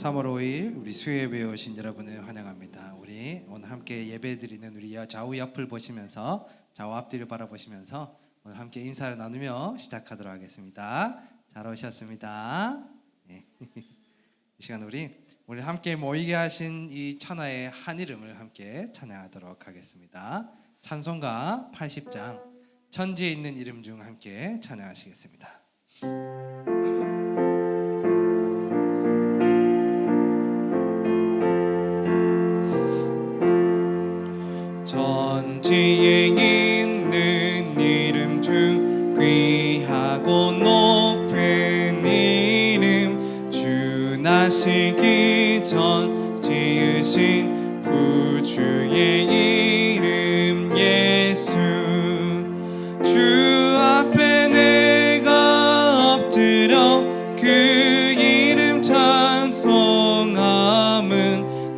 3월 5일 우리 수요예배에 오신 여러분을 환영합니다. 우리 오늘 함께 예배드리는 우리 좌우 옆을 보시면서 좌우 앞뒤를 바라보시면서 오늘 함께 인사를 나누며 시작하도록 하겠습니다. 잘 오셨습니다. 네. 이 시간 우리 함께 모이게 하신 이 천하의 한 이름을 함께 찬양하도록 하겠습니다. 찬송가 80장 천지에 있는 이름 중 함께 찬양하시겠습니다. 천지에 있는 이름 중 귀하고 높은 이름, 주 나시기 전 지으신 구주의 이름 예수. 주 앞에 내가 엎드려 그 이름 찬송함은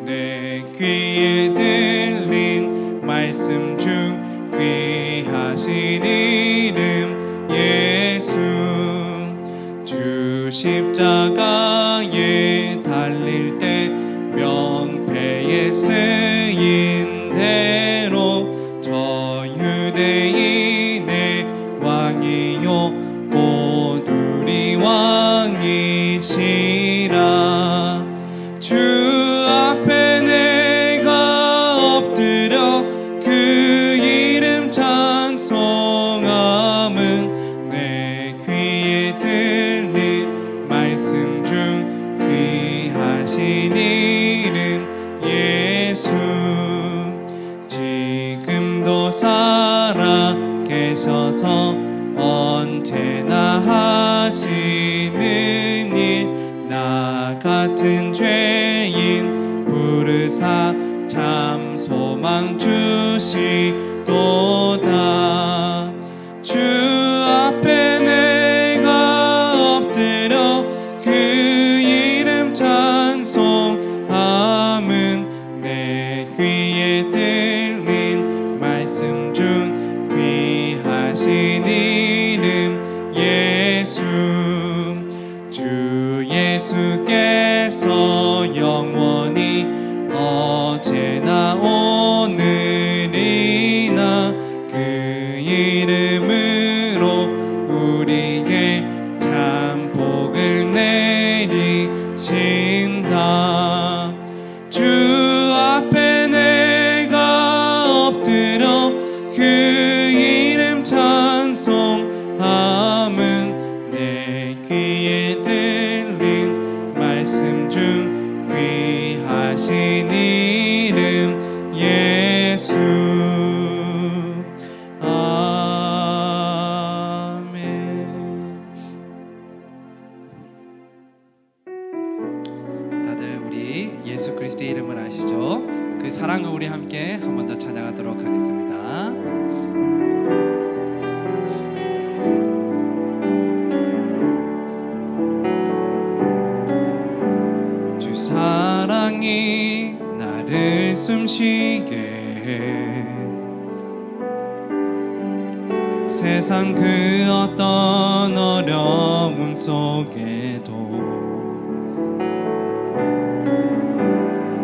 내 귀에 들린 말씀 중 귀하신 이름 예수. 주 십자가에 달릴 때 명패에 쓰인 대로 저 유대인의 왕이요 곧 우리 왕이시라. 주 앞에 내가 엎드려 그 이름 찬송함은 내 귀에 들린 말씀 중 귀하신 이름 예수. 지금도 살아 계셔서 언제나 하시는 일, 나 같은 죄인 부르사 참 소망 주시도다. 주 앞에 내가 엎드려 그 이름 찬송함은 내 귀에 들린 말씀 중 귀하신 이름 예수. 주 예수께서 영원히 어제나 오늘이나 그 이름으로 우리에게 참 복을 내리신다. 주 앞에 내가 엎드려 그 이름 찬송함은 내 귀에 들린 말씀 중 귀하신 이름 예수. 아멘. 다들 우리 예수 그리스도의 이름을 아시죠? 그 사랑을 우리 함께 한 번 더 찬양하도록 하겠습니다. 주 사랑이 나를 숨쉬게 해 세상 그 어떤 어려움 속에도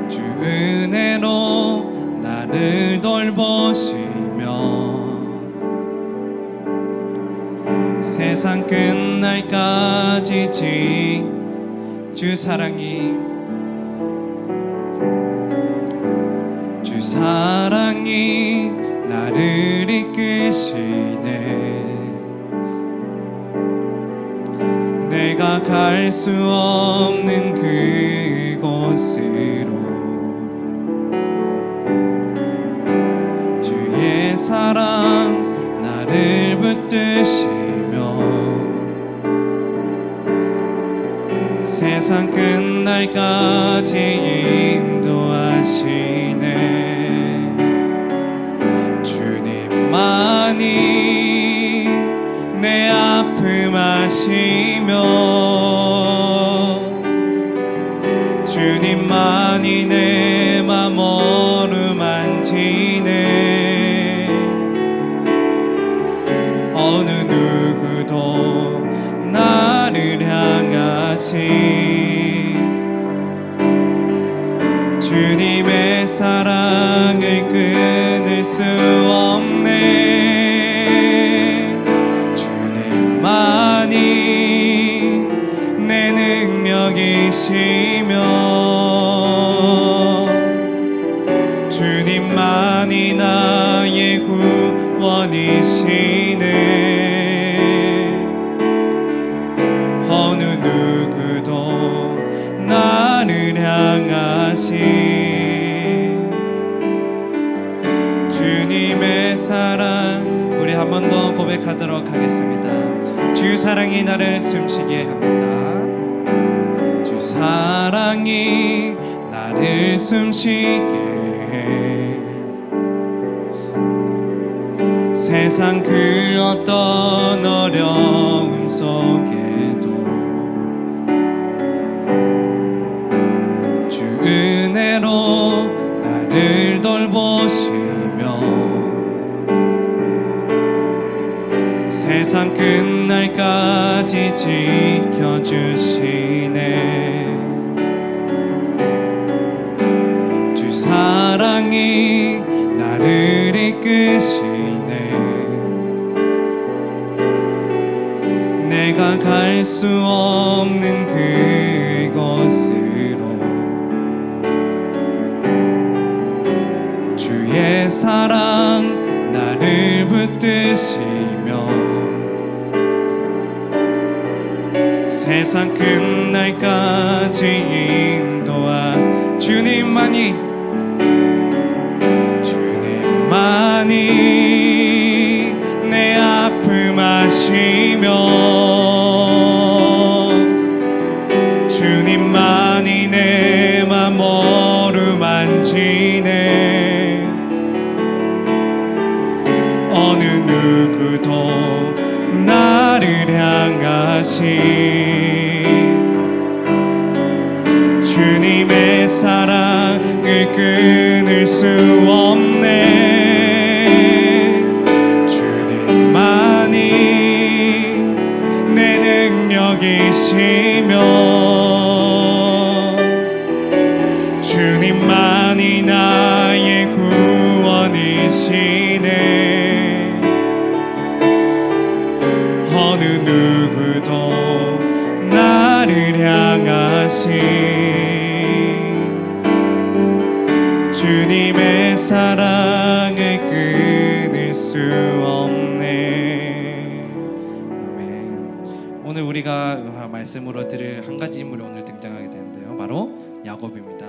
주 은혜로 나를 돌보시며 세상 끝날까지 주 사랑이 나를 이끄시네. 내가 갈 수 없는 그곳으로 주의 사랑 나를 붙드시며 세상 끝날까지 인도하시네. 주님만이 내 아픔 아시며 주님만이 내 맘 어루만지네. 어느 누구도 나를 향하신 주님만이 내 능력이시며 주님만이 나의 구원이시네. 어느 누구도 나를 향하신 주님의 사랑, 우리 한 번 더 고백하도록 하겠습니다. 주 사랑이 나를 숨쉬게 합니다. 주 사랑이 나를 숨쉬게 해. 세상 그 어떤 어려움 속에도 주 은혜로 나를 돌보시며 세상 끝날까지 지켜주시네. 주 사랑이 나를 이끄시네. 내가 갈 수 없는 그곳으로 주의 사랑 나를 붙드시며 세상 끝날까지 인도하 주님만이 내 아픔 아시며 주님만이 내 맘 어루만지네. 어느 누구도 나를 향하신 주님의 사랑을 끊을 수 없네. 주님이시며 주님만이 나의 구원이시네. 어느 누구도 나를 향하신 주님의 사랑을 끊을 수 없네. 아멘. 오늘 우리가 말씀으로 드릴 한 가지 인물이 오늘 등장하게 되는데요, 바로 야곱입니다.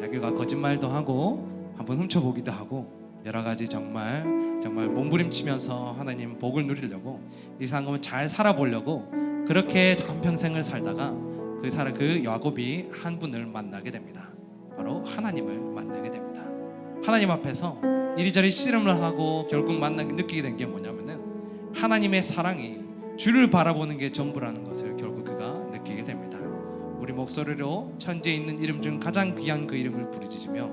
야곱가 거짓말도 하고 한번 훔쳐보기도 하고 여러 가지 정말 몸부림치면서 하나님 복을 누리려고 이 세상을 잘 살아보려고 그렇게 한평생을 살다가 그 야곱이 한 분을 만나게 됩니다. 바로 하나님을 만나게 됩니다. 하나님 앞에서 이리저리 씨름을 하고 결국 느끼게 된 게 뭐냐면은 하나님의 사랑이 주를 바라보는 게 전부라는 것을 결국 그가 느끼게 됩니다. 우리 목소리로 천지에 있는 이름 중 가장 귀한 그 이름을 부르짖으며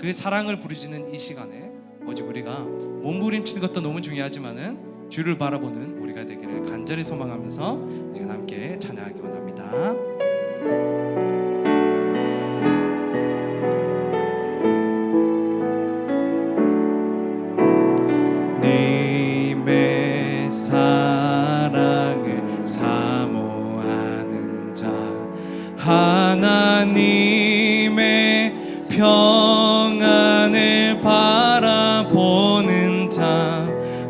그 사랑을 부르짖는 이 시간에 오직 우리가 몸부림치는 것도 너무 중요하지만은 주를 바라보는 우리가 되기를 간절히 소망하면서 지금 함께 찬양하기 원합니다. 님의 사랑을 사모하는 자, 하나님의 평안을 바라보는 자,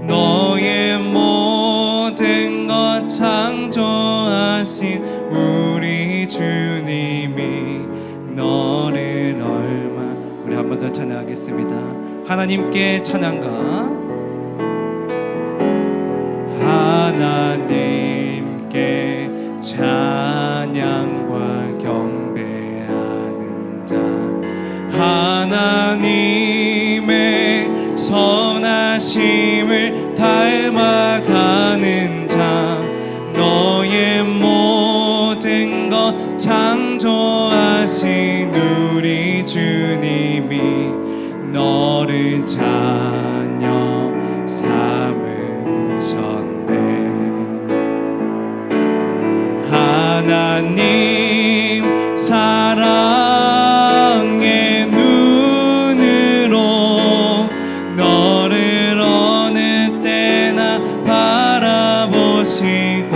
너의 모든 것 창조하신 우리 주님이 너를 우리 한 번 더 찬양하겠습니다. 하나님께 찬양가, 하나님께 찬양과 경배하는 자, 하나님의 선하심을 닮아가는 자, 너의 모든 것 창조하신 우리 주님이 너를 자녀 삼으셨네. 하나님 사랑의 눈으로 너를 어느 때나 바라보시고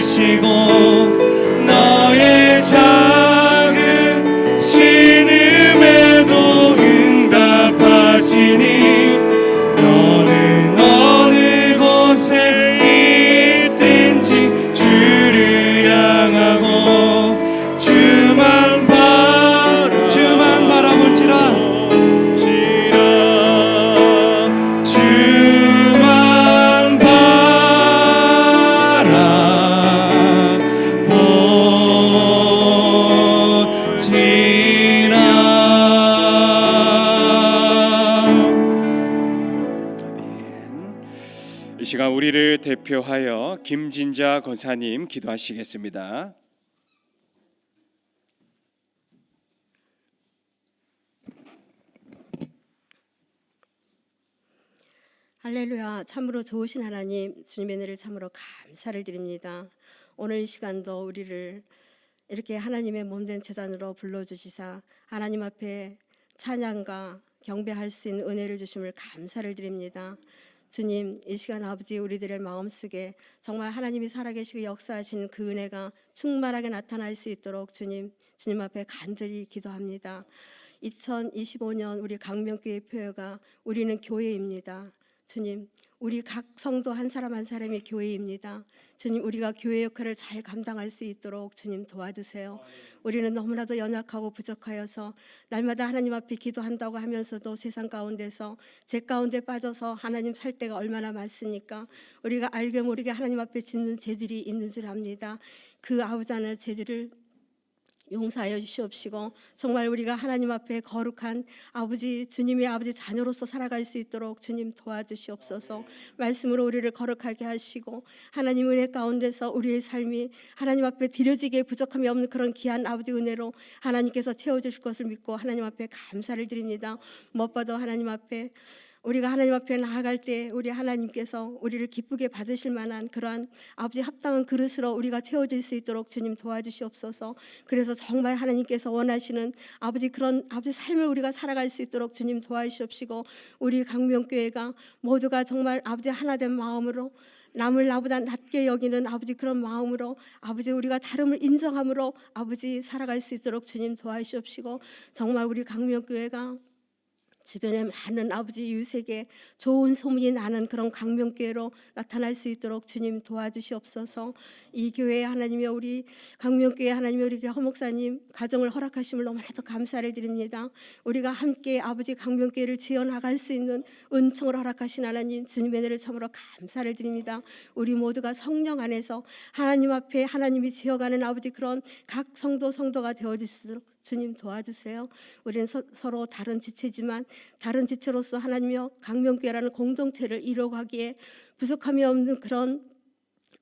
들으시고 너의 작은 신음에도 응답하시니 너는 어느 곳에 있든지 주를 향하고 주만 바라볼지라 주만 이 시간 우리를 대표하여 김진자 권사님 기도하시겠습니다. 할렐루야. 참으로 좋으신 하나님, 주님의 은혜를 참으로 감사를 드립니다. 오늘 이 시간도 우리를 이렇게 하나님의 몸된 제단으로 불러주시사 하나님 앞에 찬양과 경배할 수 있는 은혜를 주심을 감사를 드립니다. 주님, 이 시간 아버지 우리들의 마음속에 정말 하나님이 살아계시고 역사하시는 그 은혜가 충만하게 나타날 수 있도록 주님 앞에 간절히 기도합니다. 2025년 우리 강명교회 표어가 우리는 교회입니다. 주님, 우리 각 성도 한 사람 한 사람이 교회입니다. 주님, 우리가 교회 역할을 잘 감당할 수 있도록 주님 도와주세요. 우리는 너무나도 연약하고 부족하여서 날마다 하나님 앞에 기도한다고 하면서도 세상 가운데서 죄 가운데 빠져서 하나님 살 때가 얼마나 많습니까? 우리가 알게 모르게 하나님 앞에 짓는 죄들이 있는 줄 압니다. 그 아버지 하나님의 죄들을 용서하여 주시옵시고 정말 우리가 하나님 앞에 거룩한 아버지 주님의 아버지 자녀로서 살아갈 수 있도록 주님 도와주시옵소서. 말씀으로 우리를 거룩하게 하시고 하나님 은혜 가운데서 우리의 삶이 하나님 앞에 드려지기에 부족함이 없는 그런 귀한 아버지 은혜로 하나님께서 채워주실 것을 믿고 하나님 앞에 감사를 드립니다. 무엇보다 하나님 앞에 우리가 하나님 앞에 나아갈 때 우리 하나님께서 우리를 기쁘게 받으실 만한 그러한 아버지 합당한 그릇으로 우리가 채워질 수 있도록 주님 도와주시옵소서. 그래서 정말 하나님께서 원하시는 아버지 그런 아버지 삶을 우리가 살아갈 수 있도록 주님 도와주시옵시고 우리 강명교회가 모두가 정말 아버지 하나된 마음으로 남을 나보다 낮게 여기는 아버지 그런 마음으로 아버지 우리가 다름을 인정함으로 아버지 살아갈 수 있도록 주님 도와주시옵시고 정말 우리 강명교회가 주변에 많은 아버지 이웃에게 좋은 소문이 나는 그런 강명교회로 나타날 수 있도록 주님 도와주시옵소서. 이 교회 하나님의 우리 강명교회 하나님의 우리 허목사님 가정을 허락하심을 너무나도 감사를 드립니다. 우리가 함께 아버지 강명교회를 지어나갈 수 있는 은총을 허락하신 하나님 주님의 은혜를 참으로 감사를 드립니다. 우리 모두가 성령 안에서 하나님 앞에 하나님이 지어가는 아버지 그런 각 성도가 되어질 수 있도록 주님 도와주세요. 우리는 서로 다른 지체지만 다른 지체로서 하나님의 강명교회라는 공동체를 이루어가기에 부족함이 없는 그런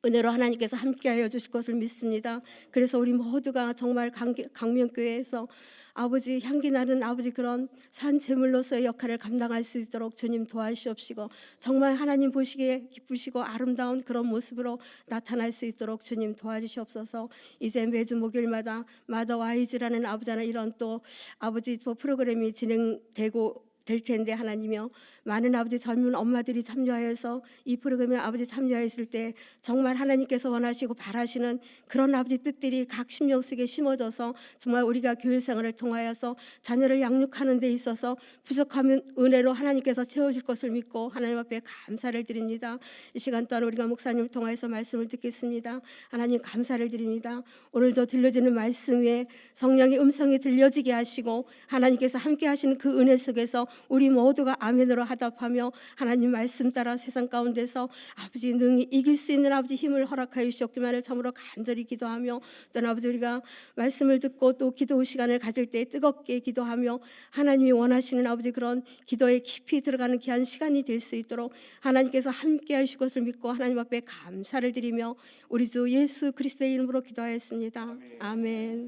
은혜로 하나님께서 함께하여 주실 것을 믿습니다. 그래서 우리 모두가 정말 강명교회에서 아버지 향기 나는 아버지 그런 산 제물로서의 역할을 감당할 수 있도록 주님 도와주시옵시고 정말 하나님 보시기에 기쁘시고 아름다운 그런 모습으로 나타날 수 있도록 주님 도와주시옵소서. 이제 매주 목요일마다 마더와이즈라는 아버지 하나 이런 또 아버지 또 프로그램이 진행되고 될 텐데 하나님이여 많은 아버지 젊은 엄마들이 참여하여서 이 프로그램에 아버지 참여했을 때 정말 하나님께서 원하시고 바라시는 그런 아버지 뜻들이 각 심령 속에 심어져서 정말 우리가 교회 생활을 통하여서 자녀를 양육하는 데 있어서 부족하면 은혜로 하나님께서 채워줄 것을 믿고 하나님 앞에 감사를 드립니다. 이 시간 동안 우리가 목사님을 통하여서 말씀을 듣겠습니다. 하나님 감사를 드립니다. 오늘도 들려지는 말씀 위에 성령의 음성이 들려지게 하시고 하나님께서 함께 하시는 그 은혜 속에서 우리 모두가 아멘으로 하답하며 하나님 말씀 따라 세상 가운데서 아버지 능히 이길 수 있는 아버지 힘을 허락하여 주셨기만을 참으로 간절히 기도하며 또 아버지 우리가 말씀을 듣고 또 기도 시간을 가질 때 뜨겁게 기도하며 하나님이 원하시는 아버지 그런 기도에 깊이 들어가는 귀한 시간이 될 수 있도록 하나님께서 함께 하실 것을 믿고 하나님 앞에 감사를 드리며 우리 주 예수 그리스도의 이름으로 기도하였습니다. 아멘.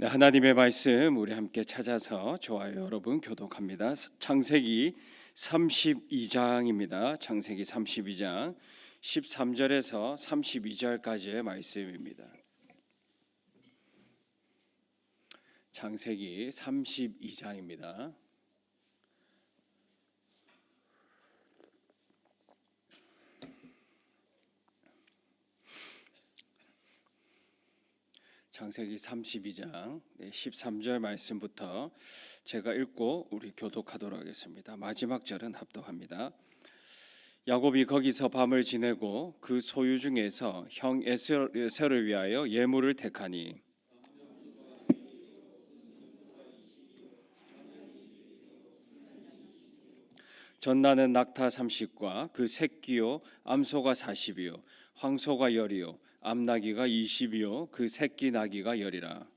네, 하나님의 말씀 우리 함께 찾아서 좋아요 여러분 교독합니다. 창세기 32장입니다. 창세기 32장 13절에서 32절까지의 말씀입니다. 창세기 32장입니다. 창세기 32장 13절 말씀부터 제가 읽고 우리 교독하도록 하겠습니다. 마지막 절은 합독합니다. 야곱이 거기서 밤을 지내고 그 소유 중에서 형 에서를 위하여 예물을 택하니 전나는 낙타 30과 그 새끼요 암소가 40이요 황소가 10이요 암나귀가 20이요 그 새끼 나귀가 10이라.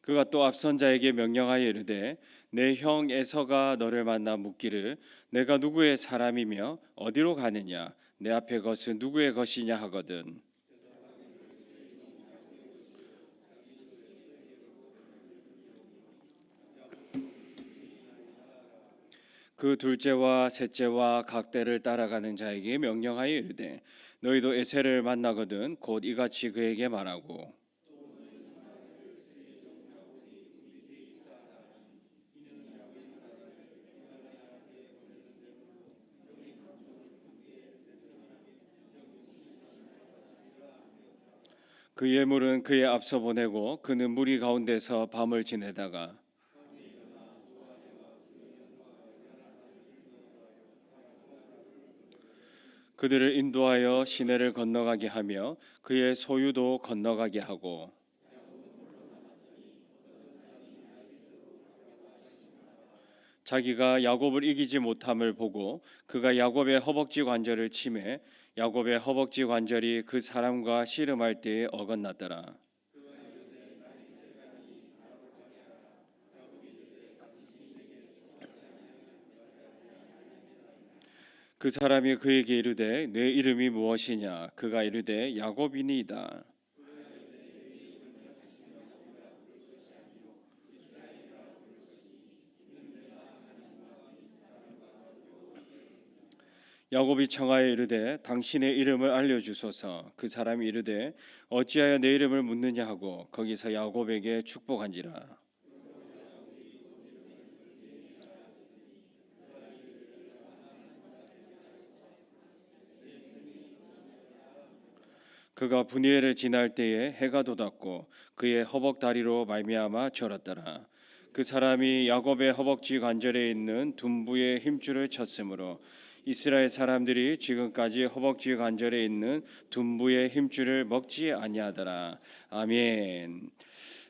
그가 또 앞선 자에게 명령하여 이르되 내 형 에서가 너를 만나 묻기를 내가 누구의 사람이며 어디로 가느냐 내 앞에 것은 누구의 것이냐 하거든. 그 둘째와 셋째와 각 때를 따라가는 자에게 명령하여 이르되 너희도 에셀을 만나거든 곧 이같이 그에게 말하고 그 예물은 그의 앞서 보내고 그는 무리 가운데서 밤을 지내다가 그들을 인도하여 시내를 건너가게 하며 그의 소유도 건너가게 하고 자기가 야곱을 이기지 못함을 보고 그가 야곱의 허벅지 관절을 치매 야곱의 허벅지 관절이 그 사람과 씨름할 때에 어긋났더라. 그 사람이 그에게 이르되 내 이름이 무엇이냐 그가 이르되 야곱이니이다. 야곱이 청하여 이르되 당신의 이름을 알려주소서. 그 사람이 이르되 어찌하여 내 이름을 묻느냐 하고 거기서 야곱에게 축복한지라. 그가 분이엘을 지날 때에 해가 돋았고 그의 허벅 다리로 말미암아 절었더라. 그 사람이 야곱의 허벅지 관절에 있는 둔부의 힘줄을 쳤으므로 이스라엘 사람들이 지금까지 허벅지 관절에 있는 둔부의 힘줄을 먹지 아니하더라. 아멘.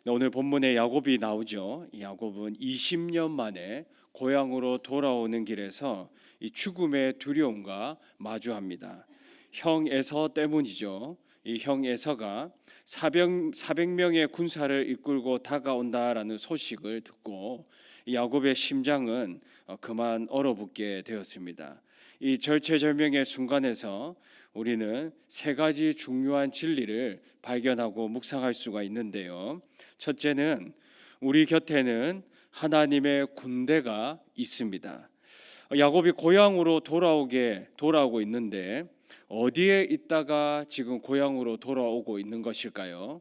오늘 본문에 야곱이 나오죠. 야곱은 20년 만에 고향으로 돌아오는 길에서 이 죽음의 두려움과 마주합니다. 형 에서 때문이죠. 이 형 에서가 400명의 군사를 이끌고 다가온다라는 소식을 듣고 야곱의 심장은 그만 얼어붙게 되었습니다. 이 절체절명의 순간에서 우리는 세 가지 중요한 진리를 발견하고 묵상할 수가 있는데요. 첫째는 우리 곁에는 하나님의 군대가 있습니다. 야곱이 고향으로 돌아오고 있는데 어디에 있다가 지금 고향으로 돌아오고 있는 것일까요?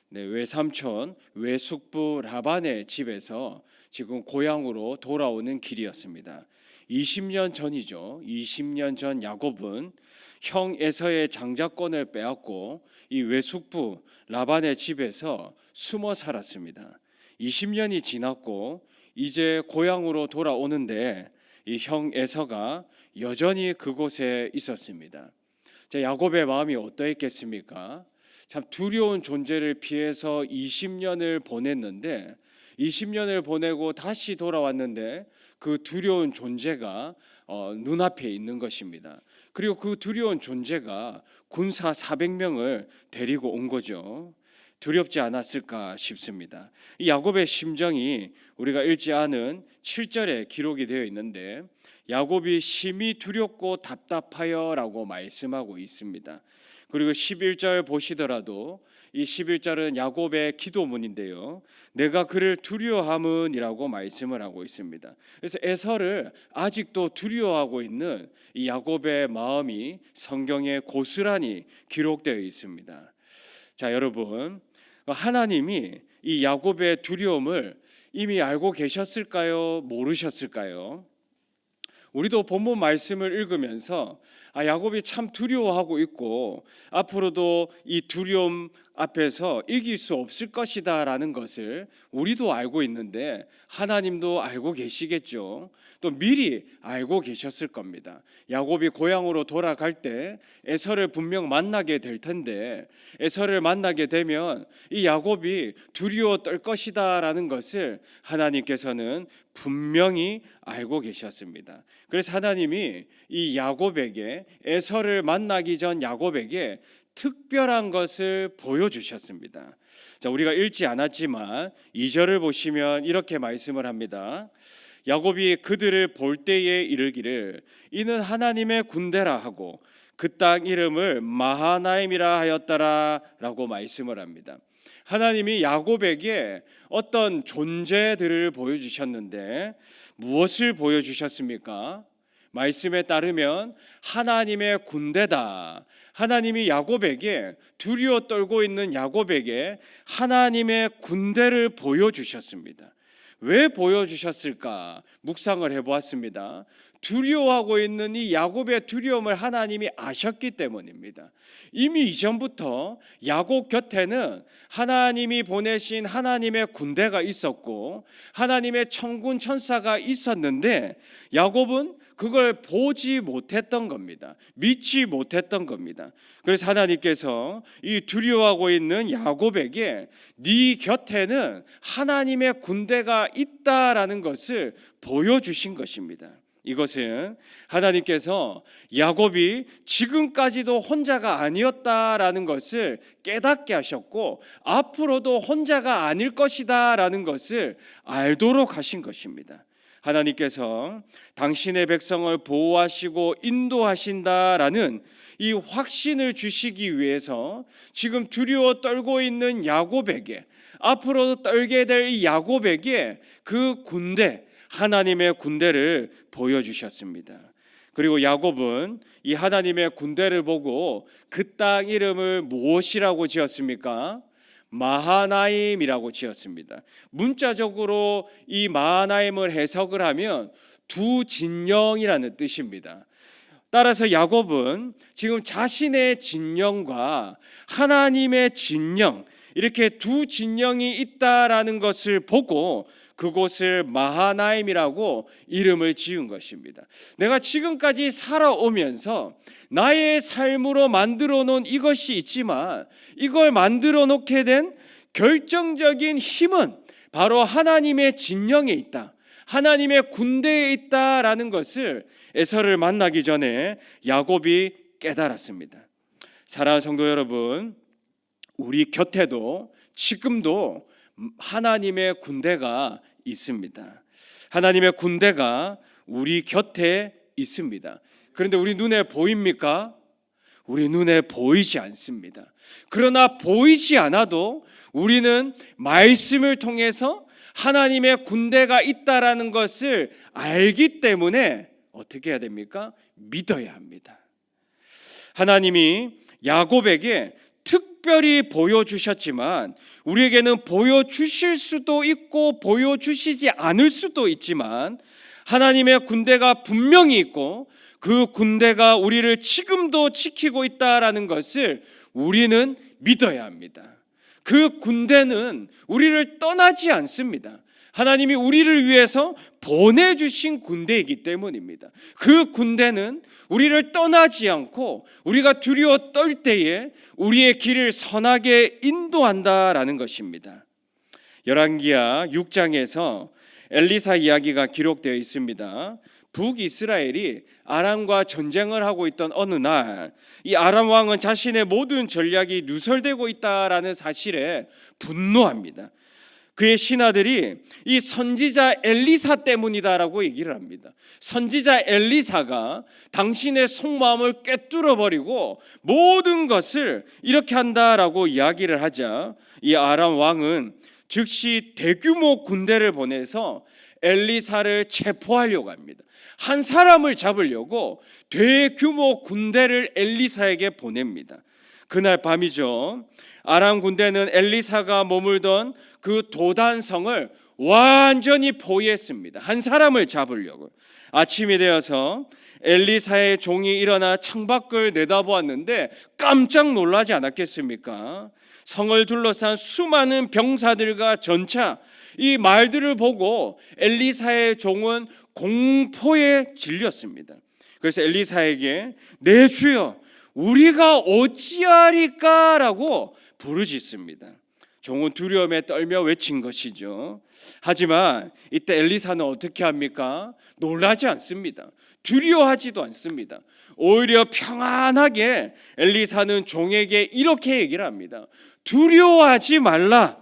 네, 외삼촌 외숙부 라반의 집에서 지금 고향으로 돌아오는 길이었습니다. 20년 전이죠. 20년 전 야곱은 형 에서의 장자권을 빼앗고 이 외숙부 라반의 집에서 숨어 살았습니다. 20년이 지났고 이제 고향으로 돌아오는데 이 형 에서가 여전히 그곳에 있었습니다. 자, 야곱의 마음이 어떠했겠습니까? 참 두려운 존재를 피해서 20년을 보냈는데 20년을 보내고 다시 돌아왔는데 그 두려운 존재가 눈앞에 있는 것입니다. 그리고 그 두려운 존재가 군사 400명을 데리고 온 거죠. 두렵지 않았을까 싶습니다. 이 야곱의 심정이 우리가 읽지 않은 7절에 기록이 되어 있는데 야곱이 심히 두렵고 답답하여라고 말씀하고 있습니다. 그리고 11절 보시더라도 이 11절은 야곱의 기도문인데요. 내가 그를 두려워함은이라고 말씀을 하고 있습니다. 그래서 에서를 아직도 두려워하고 있는 이 야곱의 마음이 성경에 고스란히 기록되어 있습니다. 자, 여러분, 하나님이 이 야곱의 두려움을 이미 알고 계셨을까요? 모르셨을까요? 우리도 본문 말씀을 읽으면서 야곱이 참 두려워하고 있고 앞으로도 이 두려움 앞에서 이길 수 없을 것이다라는 것을 우리도 알고 있는데 하나님도 알고 계시겠죠. 또 미리 알고 계셨을 겁니다. 야곱이 고향으로 돌아갈 때 에서를 분명 만나게 될 텐데 에서를 만나게 되면 이 야곱이 두려워 떨 것이다라는 것을 하나님께서는 분명히 알고 계셨습니다. 그래서 하나님이 이 야곱에게 에서를 만나기 전 야곱에게 특별한 것을 보여주셨습니다. 자, 우리가 읽지 않았지만 2절을 보시면 이렇게 말씀을 합니다. 야곱이 그들을 볼 때에 이르기를 이는 하나님의 군대라 하고 그 땅 이름을 마하나임이라 하였더라 라고 말씀을 합니다. 하나님이 야곱에게 어떤 존재들을 보여주셨는데 무엇을 보여주셨습니까? 말씀에 따르면 하나님의 군대다. 하나님이 야곱에게 두려워 떨고 있는 야곱에게 하나님의 군대를 보여주셨습니다. 왜 보여주셨을까? 묵상을 해보았습니다. 두려워하고 있는 이 야곱의 두려움을 하나님이 아셨기 때문입니다. 이미 이전부터 야곱 곁에는 하나님이 보내신 하나님의 군대가 있었고 하나님의 천군 천사가 있었는데 야곱은 그걸 보지 못했던 겁니다. 믿지 못했던 겁니다. 그래서 하나님께서 이 두려워하고 있는 야곱에게 네 곁에는 하나님의 군대가 있다라는 것을 보여주신 것입니다. 이것은 하나님께서 야곱이 지금까지도 혼자가 아니었다라는 것을 깨닫게 하셨고 앞으로도 혼자가 아닐 것이다라는 것을 알도록 하신 것입니다. 하나님께서 당신의 백성을 보호하시고 인도하신다라는 이 확신을 주시기 위해서 지금 두려워 떨고 있는 야곱에게 앞으로도 떨게 될 이 야곱에게 그 군대 하나님의 군대를 보여주셨습니다. 그리고 야곱은 이 하나님의 군대를 보고 그 땅 이름을 무엇이라고 지었습니까? 마하나임이라고 지었습니다. 문자적으로 이 마하나임을 해석을 하면 두 진영이라는 뜻입니다. 따라서 야곱은 지금 자신의 진영과 하나님의 진영 이렇게 두 진영이 있다라는 것을 보고 그곳을 마하나임이라고 이름을 지은 것입니다. 내가 지금까지 살아오면서 나의 삶으로 만들어 놓은 이것이 있지만 이걸 만들어 놓게 된 결정적인 힘은 바로 하나님의 진영에 있다. 하나님의 군대에 있다라는 것을 에서를 만나기 전에 야곱이 깨달았습니다. 사랑하는 성도 여러분, 우리 곁에도 지금도 하나님의 군대가 있습니다. 하나님의 군대가 우리 곁에 있습니다. 그런데 우리 눈에 보입니까? 우리 눈에 보이지 않습니다. 그러나 보이지 않아도 우리는 말씀을 통해서 하나님의 군대가 있다라는 것을 알기 때문에 어떻게 해야 됩니까? 믿어야 합니다. 하나님이 야곱에게 특별히 보여주셨지만 우리에게는 보여주실 수도 있고 보여주시지 않을 수도 있지만 하나님의 군대가 분명히 있고 그 군대가 우리를 지금도 지키고 있다라는 것을 우리는 믿어야 합니다. 그 군대는 우리를 떠나지 않습니다. 하나님이 우리를 위해서 보내주신 군대이기 때문입니다. 그 군대는 우리를 떠나지 않고 우리가 두려워 떨 때에 우리의 길을 선하게 인도한다라는 것입니다. 열왕기하 6장에서 엘리사 이야기가 기록되어 있습니다. 북이스라엘이 아람과 전쟁을 하고 있던 어느 날 이 아람 왕은 자신의 모든 전략이 누설되고 있다라는 사실에 분노합니다. 그의 신하들이 이 선지자 엘리사 때문이다라고 얘기를 합니다. 선지자 엘리사가 당신의 속마음을 꿰뚫어 버리고 모든 것을 이렇게 한다라고 이야기를 하자 이 아람 왕은 즉시 대규모 군대를 보내서 엘리사를 체포하려고 합니다. 한 사람을 잡으려고 대규모 군대를 엘리사에게 보냅니다. 그날 밤이죠. 아람 군대는 엘리사가 머물던 그 도단성을 완전히 포위했습니다. 한 사람을 잡으려고. 아침이 되어서 엘리사의 종이 일어나 창밖을 내다보았는데 깜짝 놀라지 않았겠습니까? 성을 둘러싼 수많은 병사들과 전차, 이 말들을 보고 엘리사의 종은 공포에 질렸습니다. 그래서 엘리사에게 내 주여 우리가 어찌하리까라고 부르짖습니다. 종은 두려움에 떨며 외친 것이죠. 하지만 이때 엘리사는 어떻게 합니까? 놀라지 않습니다. 두려워하지도 않습니다. 오히려 평안하게 엘리사는 종에게 이렇게 얘기를 합니다. 두려워하지 말라.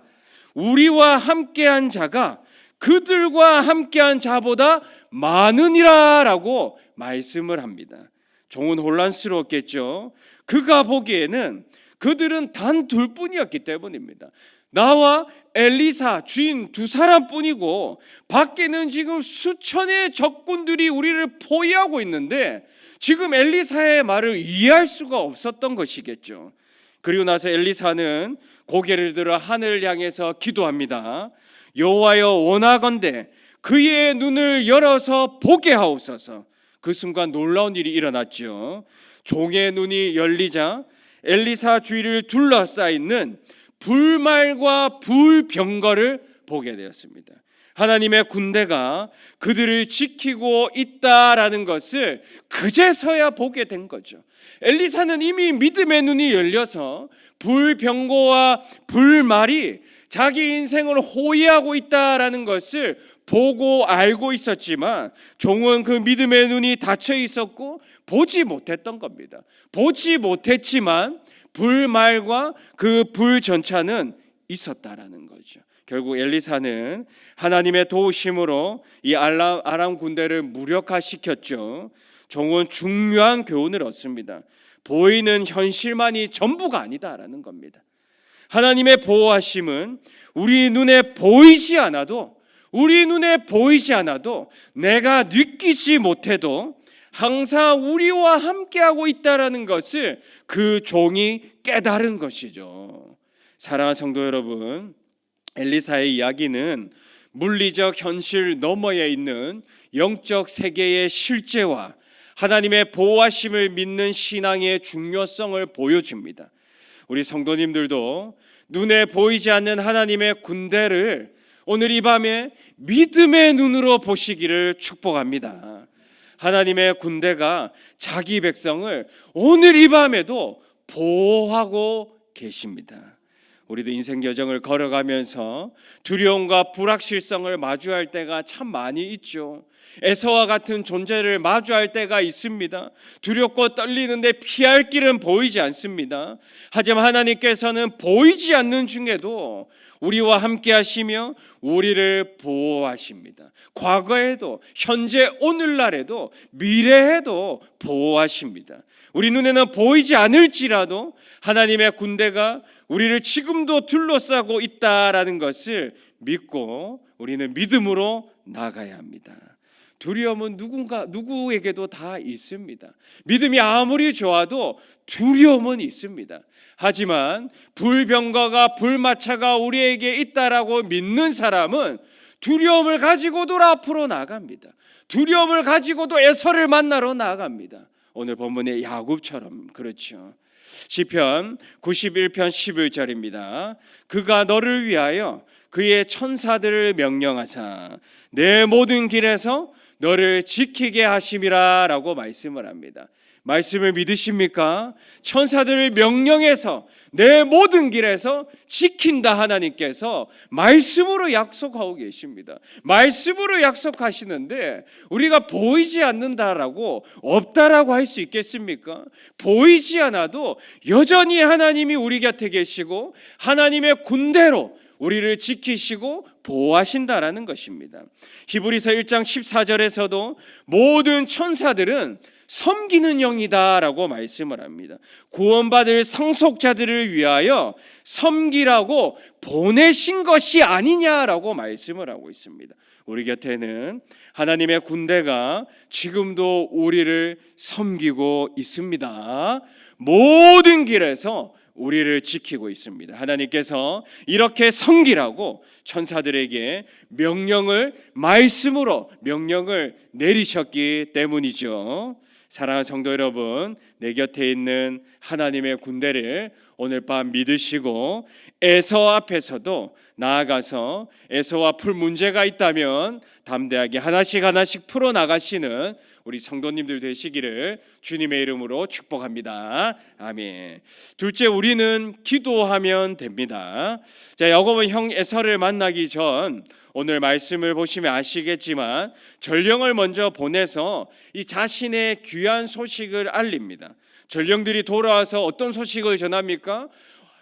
우리와 함께한 자가 그들과 함께한 자보다 많으니라라고 말씀을 합니다. 종은 혼란스러웠겠죠. 그가 보기에는 그들은 단 둘뿐이었기 때문입니다. 나와 엘리사 주인 두 사람뿐이고 밖에는 지금 수천의 적군들이 우리를 포위하고 있는데 지금 엘리사의 말을 이해할 수가 없었던 것이겠죠. 그리고 나서 엘리사는 고개를 들어 하늘을 향해서 기도합니다. 여호와여 원하건대 그의 눈을 열어서 보게 하옵소서. 그 순간 놀라운 일이 일어났죠. 종의 눈이 열리자 엘리사 주위를 둘러싸있는 불말과 불병거를 보게 되었습니다. 하나님의 군대가 그들을 지키고 있다라는 것을 그제서야 보게 된 거죠. 엘리사는 이미 믿음의 눈이 열려서 불병거와 불말이 자기 인생을 호위하고 있다라는 것을 보고 알고 있었지만 종은 그 믿음의 눈이 닫혀 있었고 보지 못했던 겁니다. 보지 못했지만 불말과 그 불전차는 있었다라는 거죠. 결국 엘리사는 하나님의 도우심으로 이 아람 군대를 무력화시켰죠. 종은 중요한 교훈을 얻습니다. 보이는 현실만이 전부가 아니다라는 겁니다. 하나님의 보호하심은 우리 눈에 보이지 않아도 내가 느끼지 못해도 항상 우리와 함께하고 있다라는 것을 그 종이 깨달은 것이죠. 사랑하는 성도 여러분, 엘리사의 이야기는 물리적 현실 너머에 있는 영적 세계의 실제와 하나님의 보호하심을 믿는 신앙의 중요성을 보여줍니다. 우리 성도님들도 눈에 보이지 않는 하나님의 군대를 오늘 이 밤에 믿음의 눈으로 보시기를 축복합니다. 하나님의 군대가 자기 백성을 오늘 이 밤에도 보호하고 계십니다. 우리도 인생 여정을 걸어가면서 두려움과 불확실성을 마주할 때가 참 많이 있죠. 에서와 같은 존재를 마주할 때가 있습니다. 두렵고 떨리는데 피할 길은 보이지 않습니다. 하지만 하나님께서는 보이지 않는 중에도 우리와 함께 하시며 우리를 보호하십니다. 과거에도 현재 오늘날에도 미래에도 보호하십니다. 우리 눈에는 보이지 않을지라도 하나님의 군대가 우리를 지금도 둘러싸고 있다라는 것을 믿고 우리는 믿음으로 나가야 합니다. 두려움은 누구에게도 다 있습니다. 믿음이 아무리 좋아도 두려움은 있습니다. 하지만 불병거가 불마차가 우리에게 있다라고 믿는 사람은 두려움을 가지고도 앞으로 나갑니다. 두려움을 가지고도 에서를 만나러 나갑니다. 오늘 본문의 야곱처럼 그렇죠. 시편 91편 11절입니다. 그가 너를 위하여 그의 천사들을 명령하사 내 모든 길에서 너를 지키게 하심이라 라고 말씀을 합니다. 말씀을 믿으십니까? 천사들을 명령해서 내 모든 길에서 지킨다 하나님께서 말씀으로 약속하고 계십니다. 말씀으로 약속하시는데 우리가 보이지 않는다라고 없다라고 할 수 있겠습니까? 보이지 않아도 여전히 하나님이 우리 곁에 계시고 하나님의 군대로 우리를 지키시고 보호하신다라는 것입니다. 히브리서 1장 14절에서도 모든 천사들은 섬기는 영이다라고 말씀을 합니다. 구원받을 상속자들을 위하여 섬기라고 보내신 것이 아니냐라고 말씀을 하고 있습니다. 우리 곁에는 하나님의 군대가 지금도 우리를 섬기고 있습니다. 모든 길에서 우리를 지키고 있습니다. 하나님께서 이렇게 섬기라고 천사들에게 말씀으로 명령을 내리셨기 때문이죠. 사랑하는 성도 여러분, 내 곁에 있는 하나님의 군대를 오늘 밤 믿으시고 에서 앞에서도 나아가서 에서와 풀 문제가 있다면 담대하게 하나씩 풀어나가시는 우리 성도님들 되시기를 주님의 이름으로 축복합니다. 아멘. 둘째, 우리는 기도하면 됩니다. 자, 야곱은 형 에서를 만나기 전 오늘 말씀을 보시면 아시겠지만 전령을 먼저 보내서 이 자신의 귀한 소식을 알립니다. 전령들이 돌아와서 어떤 소식을 전합니까?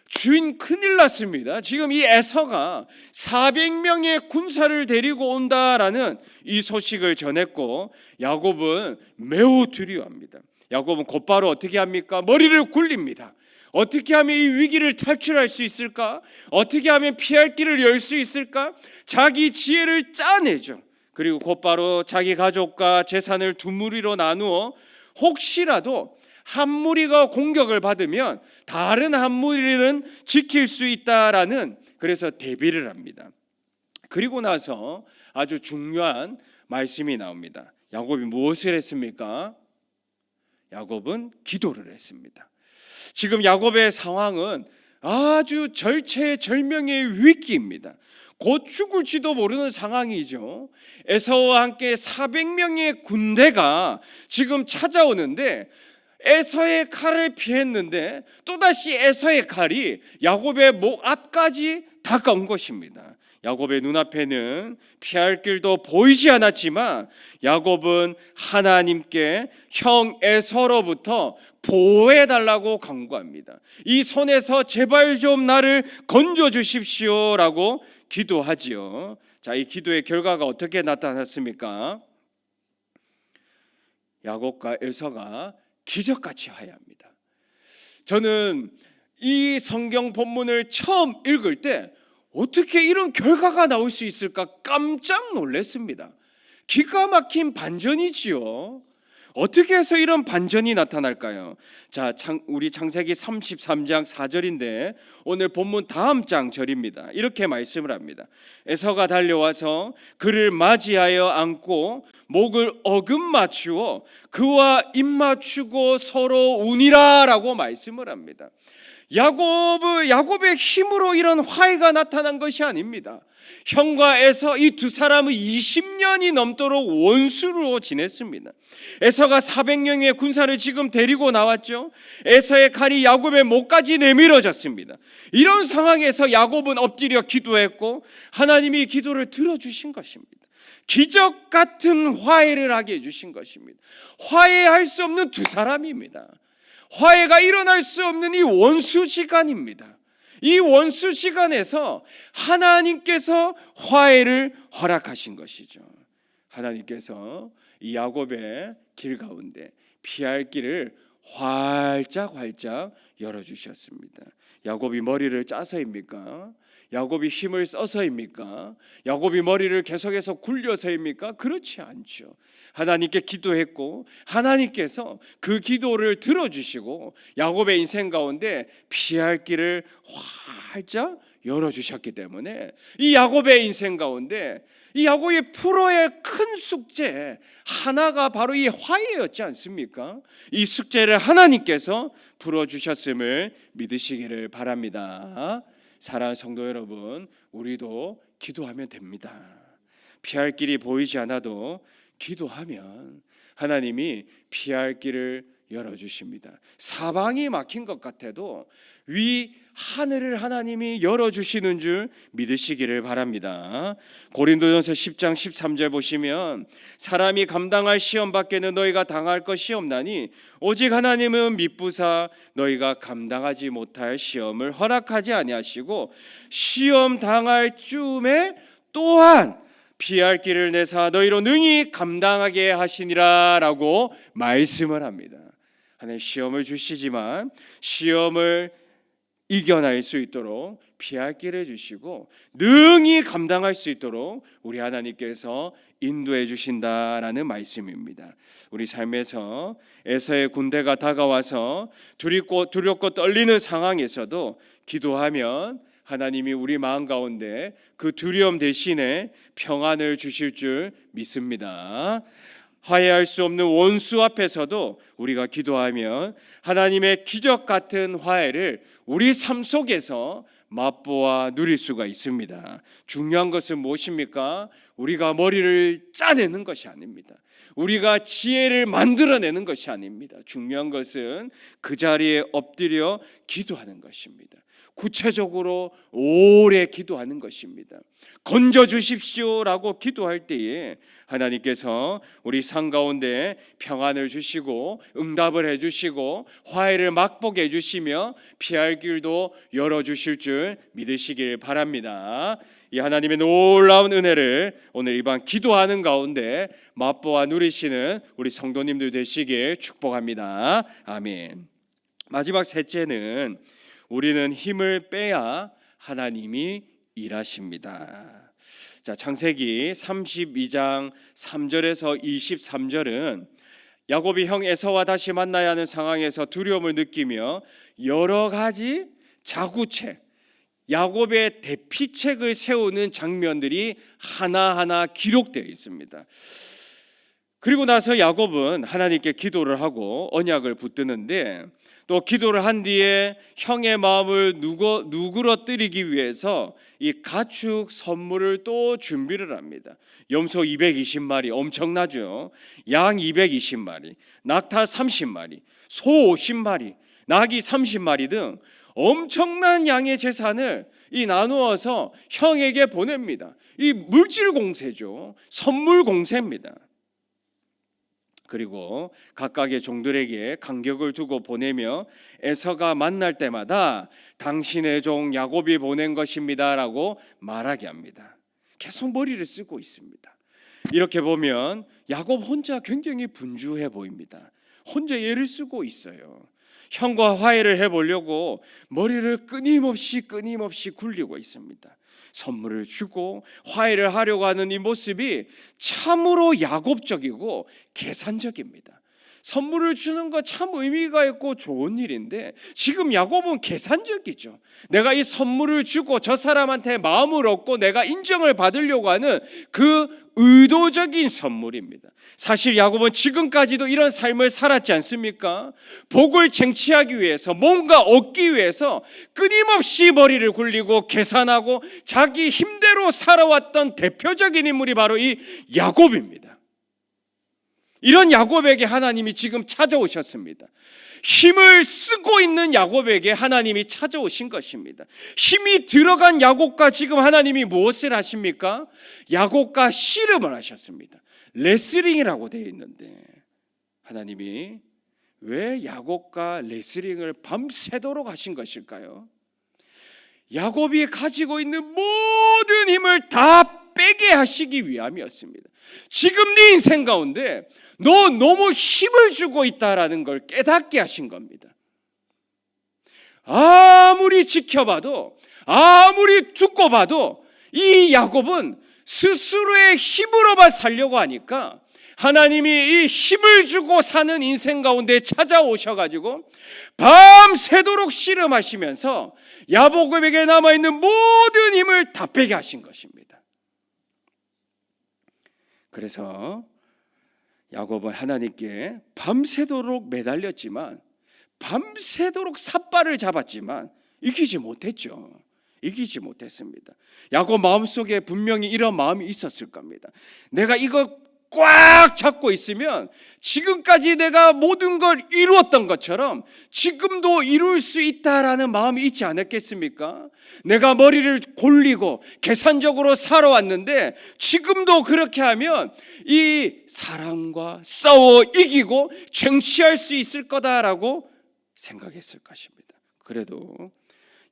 주인 큰일 났습니다. 지금 이 에서가 400명의 군사를 데리고 온다라는 이 소식을 전했고 야곱은 매우 두려워합니다. 야곱은 곧바로 어떻게 합니까? 머리를 굴립니다. 어떻게 하면 이 위기를 탈출할 수 있을까? 어떻게 하면 피할 길을 열 수 있을까? 자기 지혜를 짜내죠. 그리고 곧바로 자기 가족과 재산을 두 무리로 나누어 혹시라도 한 무리가 공격을 받으면 다른 한 무리는 지킬 수 있다라는 그래서 대비를 합니다. 그리고 나서 아주 중요한 말씀이 나옵니다. 야곱이 무엇을 했습니까? 야곱은 기도를 했습니다. 지금 야곱의 상황은 아주 절체절명의 위기입니다. 곧 죽을지도 모르는 상황이죠. 에서와 함께 400명의 군대가 지금 찾아오는데 에서의 칼을 피했는데 또다시 에서의 칼이 야곱의 목 앞까지 다가온 것입니다. 야곱의 눈앞에는 피할 길도 보이지 않았지만 야곱은 하나님께 형 에서로부터 보호해달라고 간구합니다. 이 손에서 제발 좀 나를 건져주십시오라고 기도하지요. 자, 이 기도의 결과가 어떻게 나타났습니까? 야곱과 에서가 기적같이 화해합니다. 저는 이 성경 본문을 처음 읽을 때 어떻게 이런 결과가 나올 수 있을까 깜짝 놀랐습니다. 기가 막힌 반전이지요. 어떻게 해서 이런 반전이 나타날까요? 자, 우리 창세기 33장 4절인데 오늘 본문 다음 장 절입니다. 이렇게 말씀을 합니다. 에서가 달려와서 그를 맞이하여 안고 목을 어금 맞추어 그와 입 맞추고 서로 우니라라고 말씀을 합니다. 야곱의 힘으로 이런 화해가 나타난 것이 아닙니다. 형과 에서 이 두 사람은 20년이 넘도록 원수로 지냈습니다. 에서가 400명의 군사를 지금 데리고 나왔죠. 에서의 칼이 야곱의 목까지 내밀어졌습니다. 이런 상황에서 야곱은 엎드려 기도했고 하나님이 기도를 들어주신 것입니다. 기적 같은 화해를 하게 해주신 것입니다. 화해할 수 없는 두 사람입니다. 화해가 일어날 수 없는 이 원수지간입니다. 이 원수지간에서 하나님께서 화해를 허락하신 것이죠. 하나님께서 이 야곱의 길 가운데 피할 길을 활짝 열어주셨습니다. 야곱이 머리를 짜서입니까? 야곱이 힘을 써서입니까? 야곱이 머리를 계속해서 굴려서입니까? 그렇지 않죠. 하나님께 기도했고 하나님께서 그 기도를 들어주시고 야곱의 인생 가운데 피할 길을 활짝 열어주셨기 때문에 이 야곱의 인생 가운데 이 야곱이 풀어야 할 큰 숙제 하나가 바로 이 화해였지 않습니까? 이 숙제를 하나님께서 풀어주셨음을 믿으시기를 바랍니다. 사랑하는 성도 여러분, 우리도 기도하면 됩니다. 피할 길이 보이지 않아도 기도하면 하나님이 피할 길을 열어주십니다. 사방이 막힌 것 같아도 위 하늘을 하나님이 열어주시는 줄 믿으시기를 바랍니다. 고린도전서 10장 13절 보시면 사람이 감당할 시험 밖에는 너희가 당할 것이 없나니 오직 하나님은 미쁘사 너희가 감당하지 못할 시험을 허락하지 아니하시고 시험 당할 쯤에 또한 피할 길을 내사 너희로 능히 감당하게 하시니라 라고 말씀을 합니다. 하나님 시험을 주시지만 시험을 이겨낼 수 있도록 피할 길을 주시고 능히 감당할 수 있도록 우리 하나님께서 인도해 주신다라는 말씀입니다. 우리 삶에서 에서의 군대가 다가와서 두렵고 떨리는 상황에서도 기도하면 하나님이 우리 마음 가운데 그 두려움 대신에 평안을 주실 줄 믿습니다. 화해할 수 없는 원수 앞에서도 우리가 기도하면 하나님의 기적 같은 화해를 우리 삶 속에서 맛보아 누릴 수가 있습니다. 중요한 것은 무엇입니까? 우리가 머리를 짜내는 것이 아닙니다. 우리가 지혜를 만들어내는 것이 아닙니다. 중요한 것은 그 자리에 엎드려 기도하는 것입니다. 구체적으로 오래 기도하는 것입니다. 건져 주십시오라고 기도할 때에 하나님께서 우리 삶 가운데 평안을 주시고 응답을 해주시고 화해를 맛보게 해주시며 피할 길도 열어주실 줄 믿으시길 바랍니다. 이 하나님의 놀라운 은혜를 오늘 이번 기도하는 가운데 맛보아 누리시는 우리 성도님들 되시길 축복합니다. 아멘. 마지막 셋째는 우리는 힘을 빼야 하나님이 일하십니다. 자, 창세기 32장 3절에서 23절은 야곱이 형 에서와 다시 만나야 하는 상황에서 두려움을 느끼며 여러 가지 자구책, 야곱의 대피책을 세우는 장면들이 하나하나 기록되어 있습니다. 그리고 나서 야곱은 하나님께 기도를 하고 언약을 붙드는데 또 기도를 한 뒤에 형의 마음을 누그러뜨리기 위해서 이 가축 선물을 또 준비를 합니다. 염소 220마리 엄청나죠. 양 220마리, 낙타 30마리, 소 50마리, 낙이 30마리 등 엄청난 양의 재산을 나누어서 형에게 보냅니다. 이 물질 공세죠. 선물 공세입니다. 그리고 각각의 종들에게 간격을 두고 보내며 에서가 만날 때마다 당신의 종 야곱이 보낸 것입니다라고 말하게 합니다. 계속 머리를 쓰고 있습니다. 이렇게 보면 야곱 혼자 굉장히 분주해 보입니다. 혼자 애를 쓰고 있어요. 형과 화해를 해보려고 머리를 끊임없이 굴리고 있습니다. 선물을 주고 화해를 하려고 하는 이 모습이 참으로 야곱적이고 계산적입니다. 선물을 주는 거 참 의미가 있고 좋은 일인데 지금 야곱은 계산적이죠. 내가 이 선물을 주고 저 사람한테 마음을 얻고 내가 인정을 받으려고 하는 그 의도적인 선물입니다. 사실 야곱은 지금까지도 이런 삶을 살았지 않습니까? 복을 쟁취하기 위해서 뭔가 얻기 위해서 끊임없이 머리를 굴리고 계산하고 자기 힘대로 살아왔던 대표적인 인물이 바로 이 야곱입니다. 이런 야곱에게 하나님이 지금 찾아오셨습니다. 힘을 쓰고 있는 야곱에게 하나님이 찾아오신 것입니다. 힘이 들어간 야곱과 지금 하나님이 무엇을 하십니까? 야곱과 씨름을 하셨습니다. 레슬링이라고 되어 있는데 하나님이 왜 야곱과 레슬링을 밤새도록 하신 것일까요? 야곱이 가지고 있는 모든 힘을 다 빼게 하시기 위함이었습니다. 지금 네 인생 가운데 너 너무 힘을 주고 있다라는 걸 깨닫게 하신 겁니다. 아무리 지켜봐도 아무리 듣고 봐도 이 야곱은 스스로의 힘으로만 살려고 하니까 하나님이 이 힘을 주고 사는 인생 가운데 찾아오셔가지고 밤새도록 씨름하시면서 야곱에게 남아있는 모든 힘을 다 빼게 하신 것입니다. 그래서 야곱은 하나님께 밤새도록 매달렸지만 밤새도록 삿발을 잡았지만 이기지 못했죠. 이기지 못했습니다. 야곱 마음속에 분명히 이런 마음이 있었을 겁니다. 내가 이거 꽉 잡고 있으면 지금까지 내가 모든 걸 이루었던 것처럼 지금도 이룰 수 있다라는 마음이 있지 않았겠습니까? 내가 머리를 골리고 계산적으로 살아왔는데 지금도 그렇게 하면 이 사람과 싸워 이기고 쟁취할 수 있을 거다라고 생각했을 것입니다. 그래도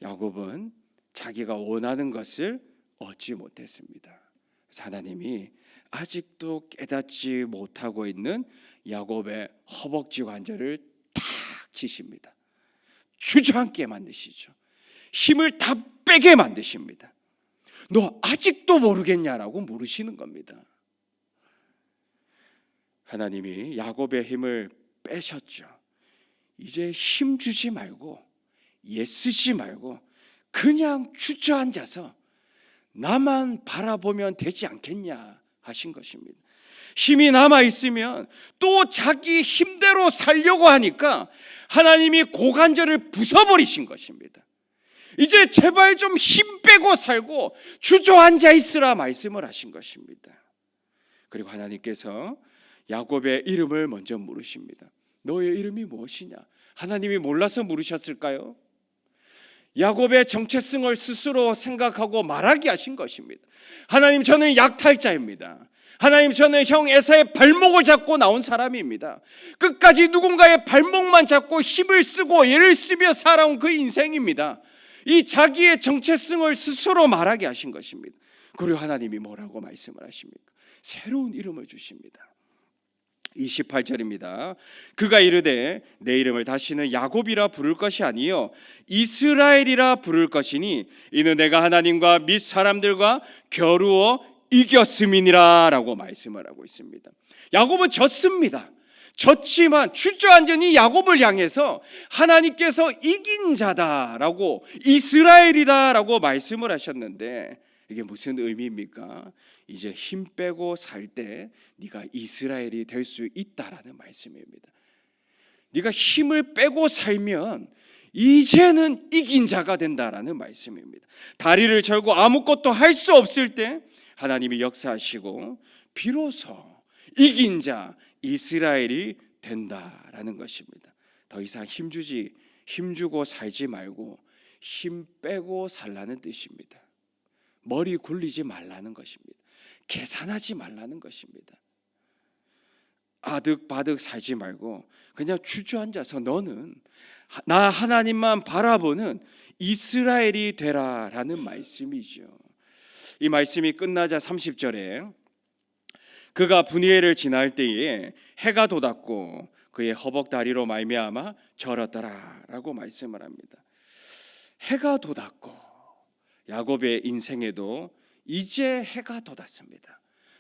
야곱은 자기가 원하는 것을 얻지 못했습니다. 그래서 하나님이 아직도 깨닫지 못하고 있는 야곱의 허벅지 관절을 탁 치십니다. 주저앉게 만드시죠. 힘을 다 빼게 만드십니다. 너 아직도 모르겠냐라고 물으시는 겁니다. 하나님이 야곱의 힘을 빼셨죠. 이제 힘 주지 말고 애쓰지 말고 그냥 주저앉아서 나만 바라보면 되지 않겠냐 하신 것입니다. 힘이 남아 있으면 또 자기 힘대로 살려고 하니까 하나님이 고관절을 부숴버리신 것입니다. 이제 제발 좀 힘 빼고 살고 주저앉아 있으라 말씀을 하신 것입니다. 그리고 하나님께서 야곱의 이름을 먼저 물으십니다. 너의 이름이 무엇이냐? 하나님이 몰라서 물으셨을까요? 야곱의 정체성을 스스로 생각하고 말하게 하신 것입니다. 하나님, 저는 약탈자입니다. 하나님, 저는 형 에사의 발목을 잡고 나온 사람입니다. 끝까지 누군가의 발목만 잡고 힘을 쓰고 애를 쓰며 살아온 그 인생입니다. 이 자기의 정체성을 스스로 말하게 하신 것입니다. 그리고 하나님이 뭐라고 말씀을 하십니까? 새로운 이름을 주십니다. 28절입니다. 그가 이르되 내 이름을 다시는 야곱이라 부를 것이 아니요 이스라엘이라 부를 것이니 이는 내가 하나님과 및 사람들과 겨루어 이겼음이니라 라고 말씀을 하고 있습니다. 야곱은 졌습니다. 졌지만 주저앉으니 야곱을 향해서 하나님께서 이긴 자다라고 이스라엘이다라고 말씀을 하셨는데 이게 무슨 의미입니까? 이제 힘 빼고 살 때 네가 이스라엘이 될 수 있다라는 말씀입니다. 네가 힘을 빼고 살면 이제는 이긴 자가 된다라는 말씀입니다. 다리를 절고 아무것도 할 수 없을 때 하나님이 역사하시고 비로소 이긴 자 이스라엘이 된다라는 것입니다. 더 이상 힘주고 살지 말고 힘 빼고 살라는 뜻입니다. 머리 굴리지 말라는 것입니다. 계산하지 말라는 것입니다. 아득바득 살지 말고 그냥 주저앉아서 너는 나 하나님만 바라보는 이스라엘이 되라라는 말씀이죠. 이 말씀이 끝나자 30절에 그가 분이엘을 지날 때에 해가 돋았고 그의 허벅다리로 말미암아 절었더라라고 말씀을 합니다. 해가 돋았고 야곱의 인생에도 이제 해가 돋았습니다.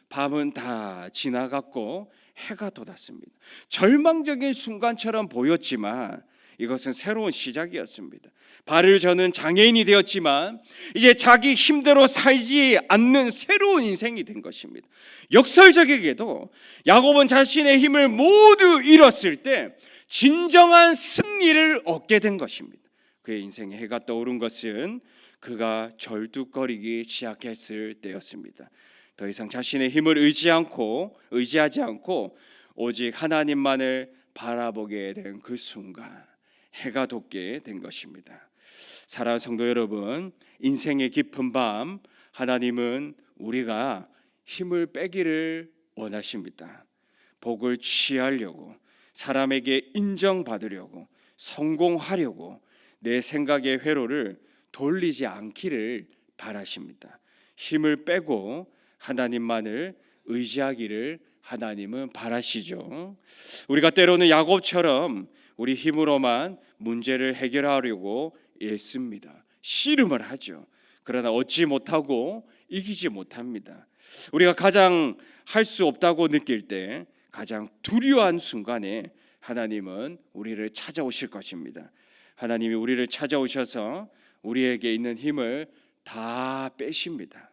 밤은 다 지나갔고 해가 돋았습니다. 절망적인 순간처럼 보였지만 이것은 새로운 시작이었습니다. 발을 저는 장애인이 되었지만 이제 자기 힘대로 살지 않는 새로운 인생이 된 것입니다. 역설적이게도 야곱은 자신의 힘을 모두 잃었을 때 진정한 승리를 얻게 된 것입니다. 그의 인생에 해가 떠오른 것은 그가 절뚝거리기 시작했을 때였습니다. 더 이상 자신의 힘을 의지하지 않고 오직 하나님만을 바라보게 된 그 순간 해가 돋게 된 것입니다. 사랑하는 성도 여러분, 인생의 깊은 밤 하나님은 우리가 힘을 빼기를 원하십니다. 복을 취하려고, 사람에게 인정받으려고, 성공하려고 내 생각의 회로를 돌리지 않기를 바라십니다. 힘을 빼고 하나님만을 의지하기를 하나님은 바라시죠. 우리가 때로는 야곱처럼 우리 힘으로만 문제를 해결하려고 애씁니다. 씨름을 하죠. 그러나 얻지 못하고 이기지 못합니다. 우리가 가장 할 수 없다고 느낄 때 가장 두려워한 순간에 하나님은 우리를 찾아오실 것입니다. 하나님이 우리를 찾아오셔서 우리에게 있는 힘을 다 빼십니다.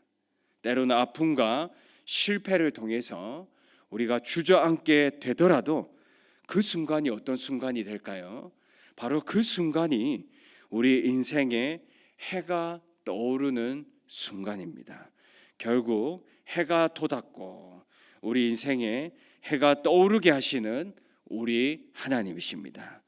때로는 아픔과 실패를 통해서 우리가 주저앉게 되더라도 그 순간이 어떤 순간이 될까요? 바로 그 순간이 우리 인생에 해가 떠오르는 순간입니다. 결국 해가 돋았고 우리 인생에 해가 떠오르게 하시는 우리 하나님이십니다.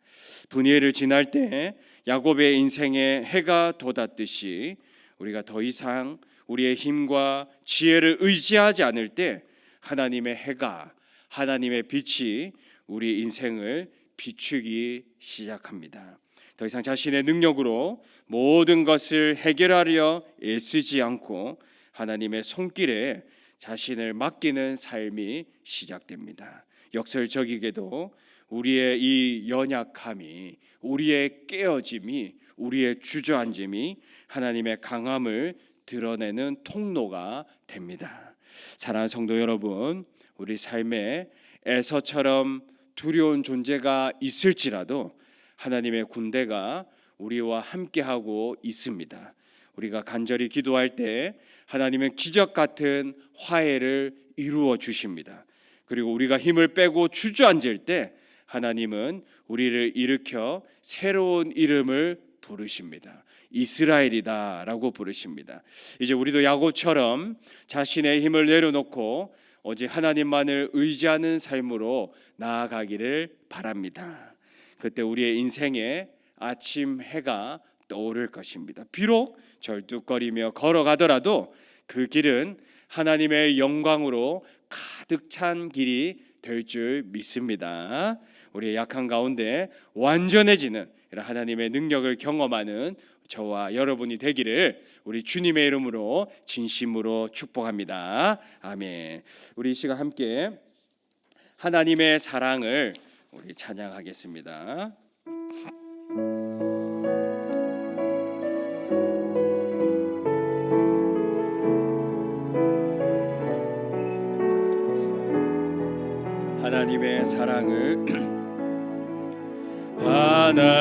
분이엘을 지날 때 야곱의 인생에 해가 돋았듯이 우리가 더 이상 우리의 힘과 지혜를 의지하지 않을 때 하나님의 해가, 하나님의 빛이 우리 인생을 비추기 시작합니다. 더 이상 자신의 능력으로 모든 것을 해결하려 애쓰지 않고 하나님의 손길에 자신을 맡기는 삶이 시작됩니다. 역설적이게도 우리의 이 연약함이, 우리의 깨어짐이, 우리의 주저앉음이 하나님의 강함을 드러내는 통로가 됩니다. 사랑하는 성도 여러분, 우리 삶에 에서처럼 두려운 존재가 있을지라도 하나님의 군대가 우리와 함께하고 있습니다. 우리가 간절히 기도할 때 하나님은 기적 같은 화해를 이루어 주십니다. 그리고 우리가 힘을 빼고 주저앉을 때 하나님은 우리를 일으켜 새로운 이름을 부르십니다. 이스라엘이다라고 부르십니다. 이제 우리도 야곱처럼 자신의 힘을 내려놓고 오직 하나님만을 의지하는 삶으로 나아가기를 바랍니다. 그때 우리의 인생에 아침 해가 떠오를 것입니다. 비록 절뚝거리며 걸어가더라도 그 길은 하나님의 영광으로 가득 찬 길이 될 줄 믿습니다. 우리의 약한 가운데 완전해지는 이런 하나님의 능력을 경험하는 저와 여러분이 되기를 우리 주님의 이름으로 진심으로 축복합니다. 아멘. 우리 이 시간 함께 하나님의 사랑을 우리 찬양하겠습니다. 하나님의 사랑을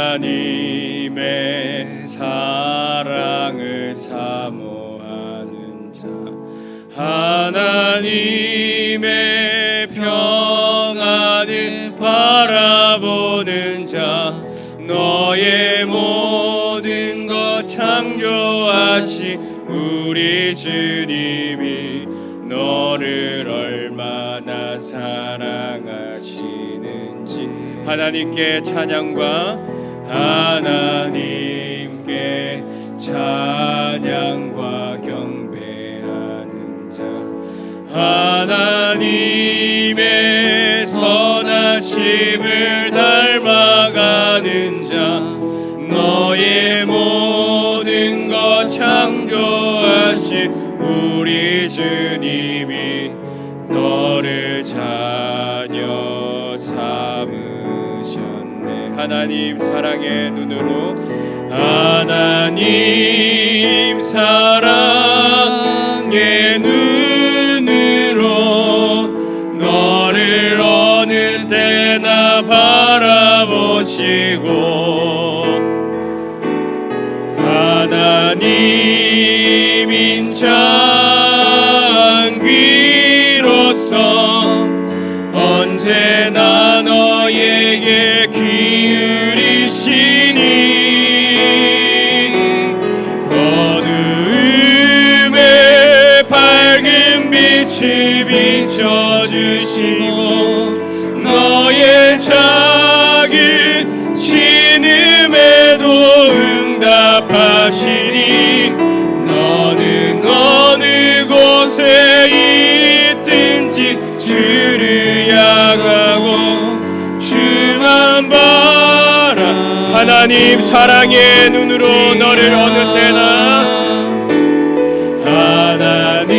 하나님의 사랑을 사모하는 자, 하나님의 평안을 바라보는 자, 너의 모든 것 창조하신 우리 주님이 너를 얼마나 사랑하시는지 하나님께 찬양과 하나님께 찬양과 경배하는 자, 하나님의 선하심을 닮아가는 자, 너의 모든 것 창조하신 우리 주님이 너를 자녀 삼으셨네. 하나님 사랑의 눈으로, 하나님 사랑의 눈으로 너를 어느 때나 바라보시고, 하나님 인자한 귀로서 언제나 너에게 기울이시니, 어두움에 밝은 빛을 비춰주시고, 너의 작은 신음에도 응답하시니, 너는 어느 곳에 있든지 주를 향하고 주만 바라. 하나님 사랑의 눈으로 너를 어느 때나, 하나님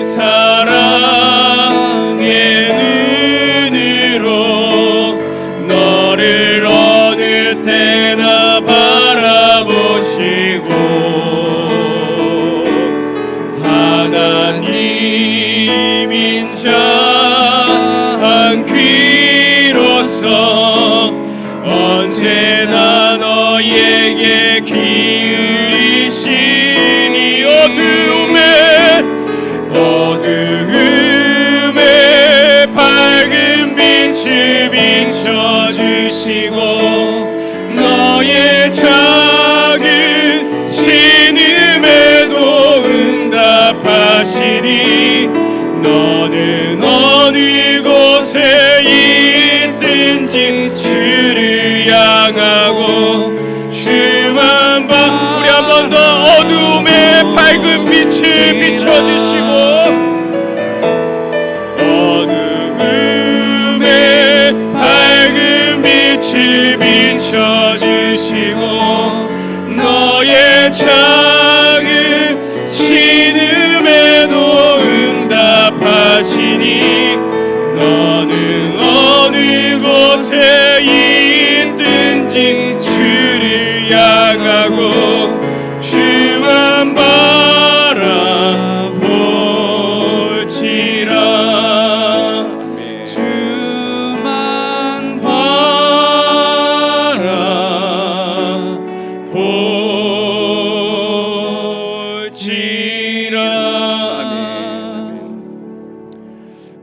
사랑의 눈으로 너를 어느 때나 바라보시고, 하나님 인자한 귀로서 언제나 너에게 기울이시니, 어두움에 밝은 빛을 비춰주시고, 너의 작은 신음에도 응답하시니, 너는 곳에 있든지 주를 향하고 주만 봐. 우리 한 번 더 어둠의 밝은 빛을 비춰주시고 어둠의 밝은 빛을 비춰주시고 너의 작은 신음에도 응답하시니 너는 어느 곳에 있든지 주를 향하고 주만 바라볼지라. 아멘. 주만 바라볼지라. 아멘.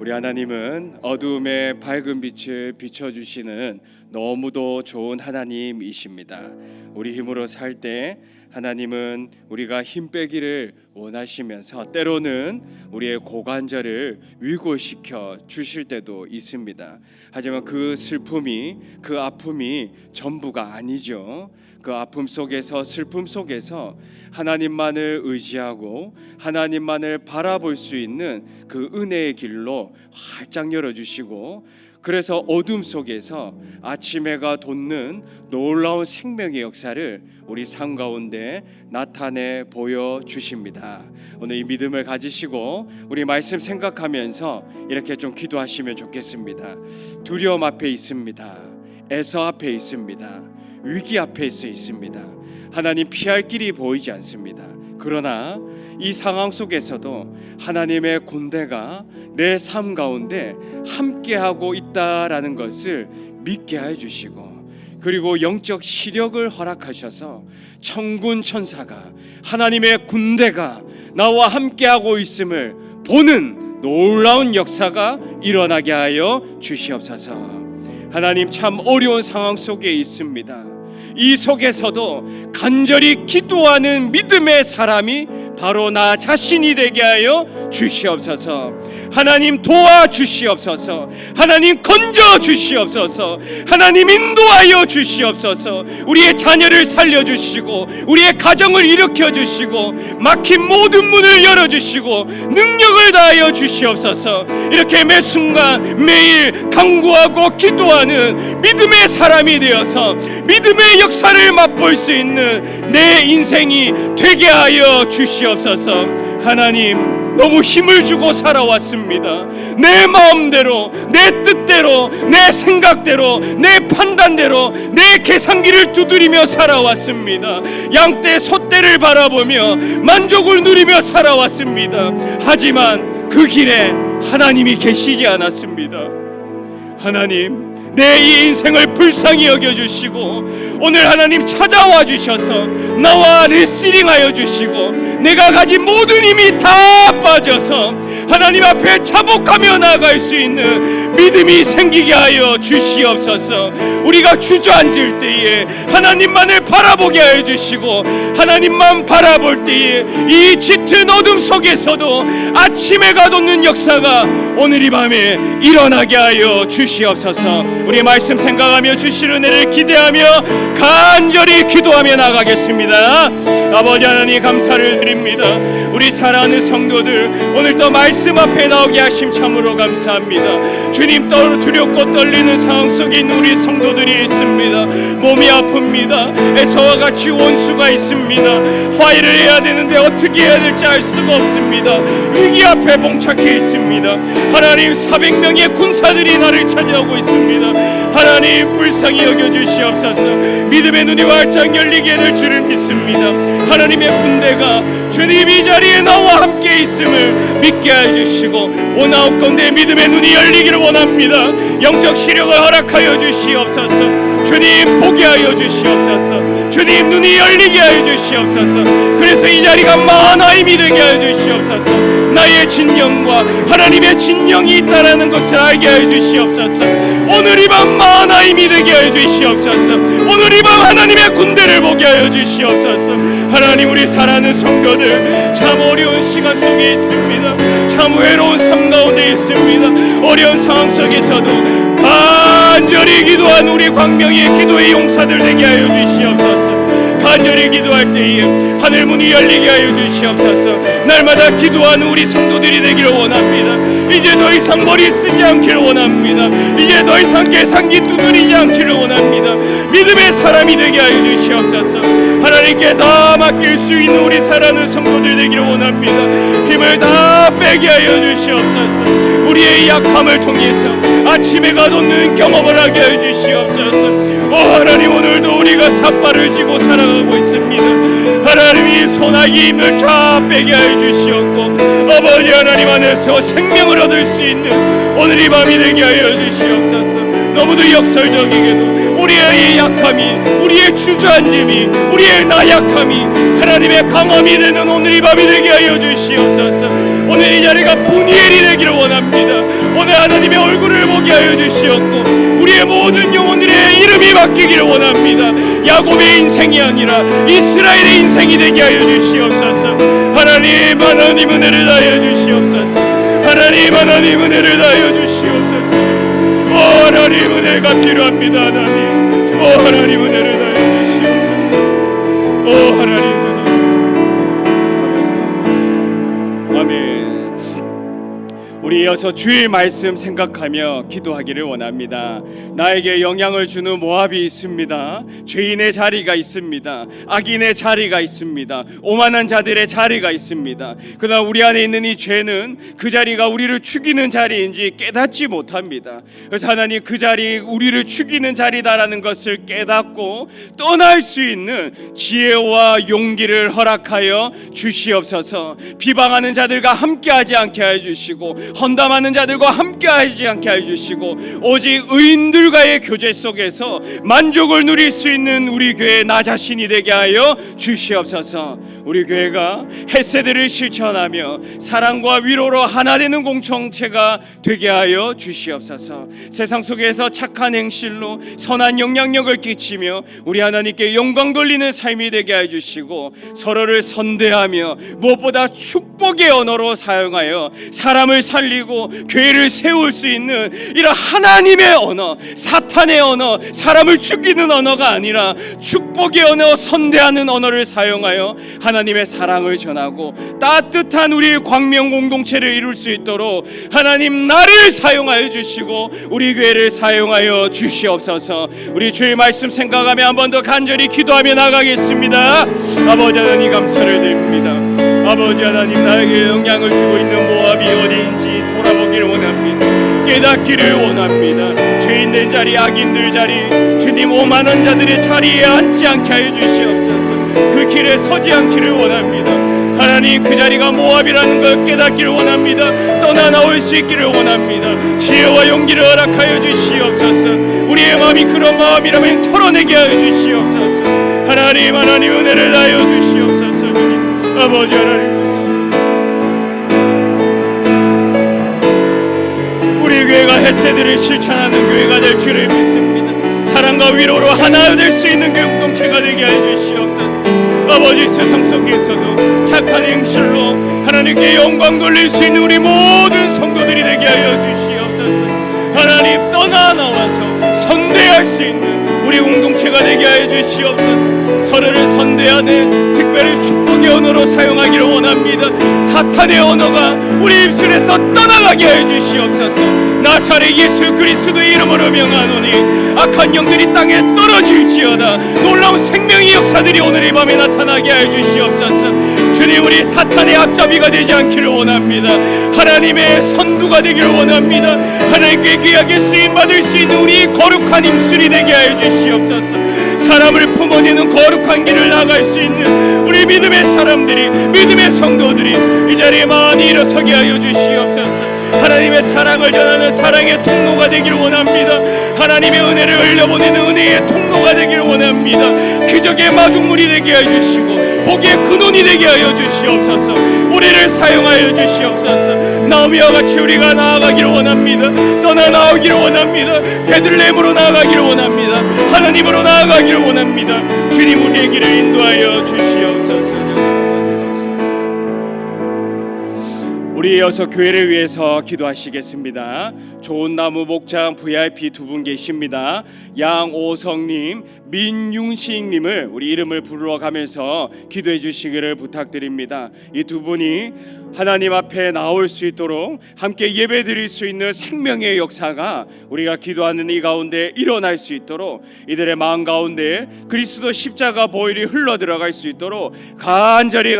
우리 하나님은 어두움에 밝은 빛을 비춰주시는 너무도 좋은 하나님이십니다. 우리 힘으로 살 때 하나님은 우리가 힘 빼기를 원하시면서 때로는 우리의 고관절을 위골시켜 주실 때도 있습니다. 하지만 그 슬픔이, 그 아픔이 전부가 아니죠. 그 아픔 속에서, 슬픔 속에서 하나님만을 의지하고 하나님만을 바라볼 수 있는 그 은혜의 길로 활짝 열어주시고, 그래서 어둠 속에서 아침 해가 돋는 놀라운 생명의 역사를 우리 삶 가운데 나타내 보여주십니다. 오늘 이 믿음을 가지시고 우리 말씀 생각하면서 이렇게 좀 기도하시면 좋겠습니다. 두려움 앞에 있습니다. 애서 앞에 있습니다. 위기 앞에 있습니다. 하나님 피할 길이 보이지 않습니다. 그러나 이 상황 속에서도 하나님의 군대가 내 삶 가운데 함께하고 있다라는 것을 믿게 해주시고, 그리고 영적 시력을 허락하셔서 천군 천사가, 하나님의 군대가 나와 함께하고 있음을 보는 놀라운 역사가 일어나게 하여 주시옵소서. 하나님, 참 어려운 상황 속에 있습니다. 이 속에서도 간절히 기도하는 믿음의 사람이 바로 나 자신이 되게 하여 주시옵소서. 하나님 도와주시옵소서. 하나님 건져 주시옵소서. 하나님 인도하여 주시옵소서. 우리의 자녀를 살려주시고 우리의 가정을 일으켜 주시고 막힌 모든 문을 열어주시고 능력을 다하여 주시옵소서. 이렇게 매 순간 매일 간구하고 기도하는 믿음의 사람이 되어서 믿음의 역사를 맛볼 수 있는 내 인생이 되게 하여 주시옵소서. 하나님, 너무 힘을 주고 살아왔습니다. 내 마음대로, 내 뜻대로, 내 생각대로, 내 판단대로 내 계산기를 두드리며 살아왔습니다. 양떼 소떼를 바라보며 만족을 누리며 살아왔습니다. 하지만 그 길에 하나님이 계시지 않았습니다. 하나님, 내 이 인생을 불쌍히 여겨주시고 오늘 하나님 찾아와 주셔서 나와 리스닝하여 주시고 내가 가진 모든 힘이 다 빠져서 하나님 앞에 자복하며 나아갈 수 있는 믿음이 생기게 하여 주시옵소서. 우리가 주저앉을 때에 하나님만을 바라보게 하여 주시고 하나님만 바라볼 때에 이 짙은 어둠 속에서도 아침 해가 돋는 역사가 오늘 이 밤에 일어나게 하여 주시옵소서. 우리 말씀 생각하며 주실 은혜를 기대하며 간절히 기도하며 나가겠습니다. 아버지 하나님, 감사를 드립니다. 우리 사랑하는 성도들 오늘 또 말씀 앞에 나오게 하심 참으로 감사합니다. 주님, 두렵고 떨리는 상황 속에 있는 우리 성도들이 있습니다. 몸이 아픕니다. 에서와 같이 원수가 있습니다. 화해를 해야 되는데 어떻게 해야 될지 알 수가 없습니다. 위기 앞에 봉착해 있습니다. 하나님, 400명의 군사들이 나를 차지하고 있습니다. 하나님, 불쌍히 여겨주시옵소서. 믿음의 눈이 활짝 열리게 될 줄을 믿습니다. 하나님의 군대가 주님 이 자리에 나와 함께 있음을 믿게 해주시고 오나옵 건대 믿음의 눈이 열리기를 원합니다. 영적 시력을 허락하여 주시옵소서. 주님, 보게 하여 주시옵소서. 주님, 눈이 열리게 하여 주시옵소서. 그래서 이 자리가 마하나임이 되게 하여 주시옵소서. 나의 진영과 하나님의 진영이 있다라는 것을 알게 하여 주시옵소서. 오늘 이 밤 마하나임이 되게 하여 주시옵소서. 오늘 이 밤 하나님의 군대를 보게 하여 주시옵소서. 하나님, 우리 사랑하는 성도들 참 어려운 시간 속에 있습니다. 참 외로운 삶 가운데 있습니다. 있습니다. 어려운 상황 속에서도 간절히 기도한 우리 광명의 기도의 용사들 되게 하여 주시옵소서. 간절히 기도할 때에 하늘 문이 열리게 하여 주시옵소서. 날마다 기도하는 우리 성도들이 되기를 원합니다. 이제 더 이상 머리 쓰지 않기를 원합니다. 이제 더 이상 계산기 두드리지 않기를 원합니다. 믿음의 사람이 되게 하여 주시옵소서. 하나님께 다 맡길 수 있는 우리 사랑하는 성도들 되기를 원합니다. 힘을 다 빼게 하여 주시옵소서. 우리의 약함을 통해서 아침해가 돋는 경험을 하게 하여 주시옵소서. 하나님, 오늘도 우리가 삿발을 쥐고 살아가고 있습니다. 하나님이 소나기 힘을 쫙 빼게 하여 주시옵고, 아버지 하나님 안에서 생명을 얻을 수 있는 오늘 이 밤이 되게 하여 주시옵소서. 너무도 역설적이게도 우리의 약함이, 우리의 주저앉음이, 우리의 나약함이 하나님의 강함이 되는 오늘 이 밤이 되게 하여 주시옵소서. 오늘 이 자리가 분이엘이 되기를 원합니다. 오늘 하나님의 얼굴을 보게 하여 주시옵고, 우리의 모든 영혼들의 이름이 바뀌기를 원합니다. 야곱의 인생이 아니라 이스라엘의 인생이 되게 하여 주시옵소서. 하나님, 하나님 은혜를 다하여 주시옵소서. 하나님, 하나님 은혜를 다하여 주시옵소서. 하나님 은혜가 필요합니다. 하나님, 하나님 은혜를 다하여 주시옵소서. 하나님 은혜. 아멘. 우리 이어서 주의 말씀 생각하며 기도하기를 원합니다. 나에게 영향을 주는 모압이 있습니다. 죄인의 자리가 있습니다. 악인의 자리가 있습니다. 오만한 자들의 자리가 있습니다. 그러나 우리 안에 있는 이 죄는 그 자리가 우리를 죽이는 자리인지 깨닫지 못합니다. 그래서 하나님, 그 자리, 우리를 죽이는 자리다라는 것을 깨닫고 떠날 수 있는 지혜와 용기를 허락하여 주시옵소서. 비방하는 자들과 함께하지 않게 하여 주시고, 헌담하는 자들과 함께하지 않게 하여 주시고, 오직 의인들과의 교제 속에서 만족을 누릴 수 있는 우리 교회 나 자신이 되게 하여 주시옵소서. 우리 교회가 헤세드를 실천하며 사랑과 위로로 하나 되는 공동체가 되게 하여 주시옵소서. 세상 속에서 착한 행실로 선한 영향력을 끼치며 우리 하나님께 영광 돌리는 삶이 되게 하여 주시고, 서로를 선대하며 무엇보다 축복의 언어로 사용하여 사람을 살리고 교회를 세울 수 있는 이런 하나님의 언어, 사탄의 언어, 사람을 죽이는 언어가 아니라 축복의 언어, 선대하는 언어를 사용하여 하나님의 사랑을 전하고 따뜻한 우리 광명 공동체를 이룰 수 있도록 하나님, 나를 사용하여 주시고 우리 교회를 사용하여 주시옵소서. 우리 주의 말씀 생각하며 한 번 더 간절히 기도하며 나가겠습니다. 아버지 하나님, 감사를 드립니다. 아버지 하나님, 나에게 영향을 주고 있는 모압이 어디인지 돌아보기를 원합니다. 깨닫기를 원합니다. 죄인된 자리, 악인들 자리, 주님 오만한 자들의 자리에 앉지 않게 하여 주시옵소서. 그 길에 서지 않기를 원합니다. 하나님, 그 자리가 모압이라는 걸 깨닫기를 원합니다. 떠나 나올 수 있기를 원합니다. 지혜와 용기를 허락하여 주시옵소서. 우리의 마음이 그런 마음이라면 털어내게 하여 주시옵소서. 하나님, 하나님 은혜를 다하여 주시옵소서. 주님, 아버지 하나님, 우리 교회가 헤세드를 실천하는 교회가 될 줄을 믿습니다. 사랑과 위로로 하나 될 수 있는 교회 공동체가 되게 하여 주시옵소서. 아버지, 세상 속에서도 착한 행실로 하나님께 영광 돌릴 수 있는 우리 모든 성도들이 되게 하여 주시옵소서. 하나님, 떠나 나와서 선대할 수 있는 우리 공동체가 되게 하여 주시옵소서. 서로를 선대하되 특별히 축복의 언어로 사용하기를 원합니다. 사탄의 언어가 우리 입술에서 떠나가게 하여 주시옵소서. 나사렛 예수 그리스도의 이름으로 명하노니 악한 영들이 땅에 떨어질지어다. 놀라운 생명의 역사들이 오늘 이 밤에 나타나게 하여 주시옵소서. 주님, 우리 사탄의 앞잡이가 되지 않기를 원합니다. 하나님의 선두가 되기를 원합니다. 하나님께 귀하게 쓰임받을 수 있는 우리 거룩한 입술이 되게 하여 주시옵소서. 사람을 품어내는 거룩한 길을 나갈 수 있는 우리 믿음의 사람들이, 믿음의 성도들이 이 자리에 많이 일어서게 하여 주시옵소서. 하나님의 사랑을 전하는 사랑의 통로가 되기를 원합니다. 하나님의 은혜를 흘려보내는 은혜의 통로가 되기를 원합니다. 기적의 마중물이 되게 하여 주시고 복의 근원이 되게 하여 주시옵소서. 우리를 사용하여 주시옵소서. 나오미와 같이 우리가 나아가기를 원합니다. 떠나 나오기를 원합니다. 베들레헴으로 나아가기를 원합니다. 하나님으로 나아가기를 원합니다. 주님, 우리의 길을 인도하여 주시옵소서. 우리 이어서 교회를 위해서 기도하시겠습니다. 좋은 나무 목장 VIP 두 분 계십니다. 양오성님, 민윤식님을 우리 이름을 불러가면서 기도해 주시기를 부탁드립니다. 이 두 분이 하나님 앞에 나올 수 있도록 함께 예배드릴 수 있는 생명의 역사가 우리가 기도하는 이 가운데 일어날 수 있도록, 이들의 마음 가운데 그리스도 십자가 보혈이 흘러들어갈 수 있도록 간절히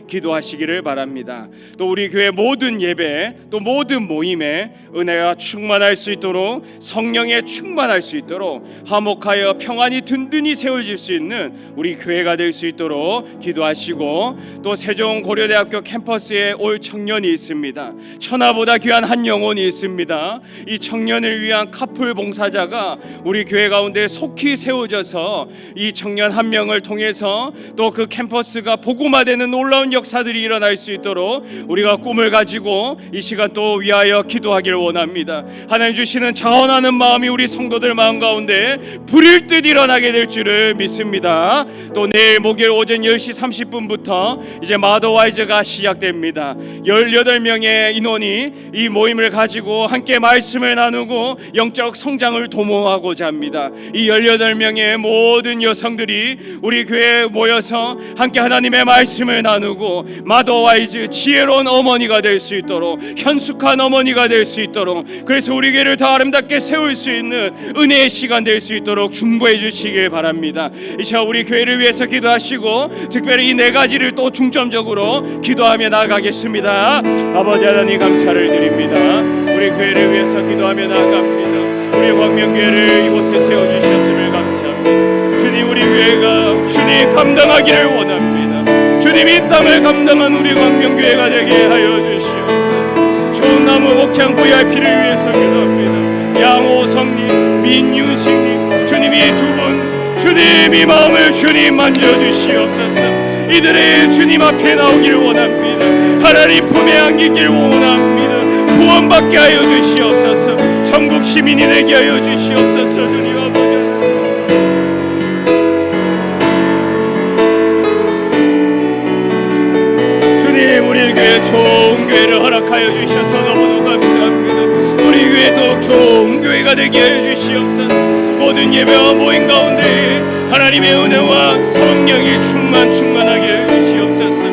기도하시기를 바랍니다. 또 우리 교회 모든 예배, 또 모든 모임에 은혜가 충만할 수 있도록, 성령에 충만할 수 있도록, 화목하여 평안히 든든히 세워질 수 있는 우리 교회가 될 수 있도록 기도하시고, 또 세종 고려대학교 캠퍼스에 올 청년이 있습니다. 천하보다 귀한 한 영혼이 있습니다. 이 청년을 위한 카풀 봉사자가 우리 교회 가운데 속히 세워져서 이 청년 한 명을 통해서 또 그 캠퍼스가 복음화되는 놀라운 역사들이 일어날 수 있도록 우리가 꿈을 가지고 이 시간 또 위하여 기도하기를 원합니다. 하나님 주시는 자원하는 마음이 우리 성도들 마음 가운데 불일 듯 일어나게 될 줄을 믿습니다. 또 내일 목요일 오전 10시 30분부터 이제 마더와이즈가 시작됩니다. 18명의 인원이 이 모임을 가지고 함께 말씀을 나누고 영적 성장을 도모하고자 합니다. 이 18명의 모든 여성들이 우리 교회에 모여서 함께 하나님의 말씀을 나누고 마더와이즈 지혜로운 어머니가 될 수 있도록, 현숙한 어머니가 될 수 있도록, 그래서 우리 교회를 더 아름답게 세울 수 있는 은혜의 시간 될 수 있도록 중보해 주시길 바랍니다. 이 시간 우리 교회를 위해서 기도하시고 특별히 이 네 가지를 또 중점적으로 기도하며 나아가겠습니다. 아버지 하나님 감사를 드립니다. 우리 교회를 위해서 기도하며 나아갑니다. 우리 광명교회를 이곳에 세워주셨음을 감사합니다. 주님, 우리 교회가 주님 감당하기를 원합니다. 주님, 이 땅을 감당한 우리 광명교회가 되게 하여 주시옵소서. 좋은 나무 목장 VIP를 위해서 기도합니다. 양호성님, 민윤식님, 주님, 이 두 분 주님, 이 마음을 주님 만져주시옵소서. 이들의 주님 앞에 나오기를 원합니다. 하나님 품에 안기기를 원합니다. 구원받게 하여 주시옵소서. 천국 시민이 되게 하여 주시옵소서. 주님 아버지, 주님, 우리 교회 좋은 교회를 허락하여 주셔서 너무너무 감사합니다. 우리 교회도 좋은 교회가 되게 하여 주시옵소서. 모든 예배와 모임 가운데 하나님의 은혜와 성령이 충만하게 하여 주시옵소서.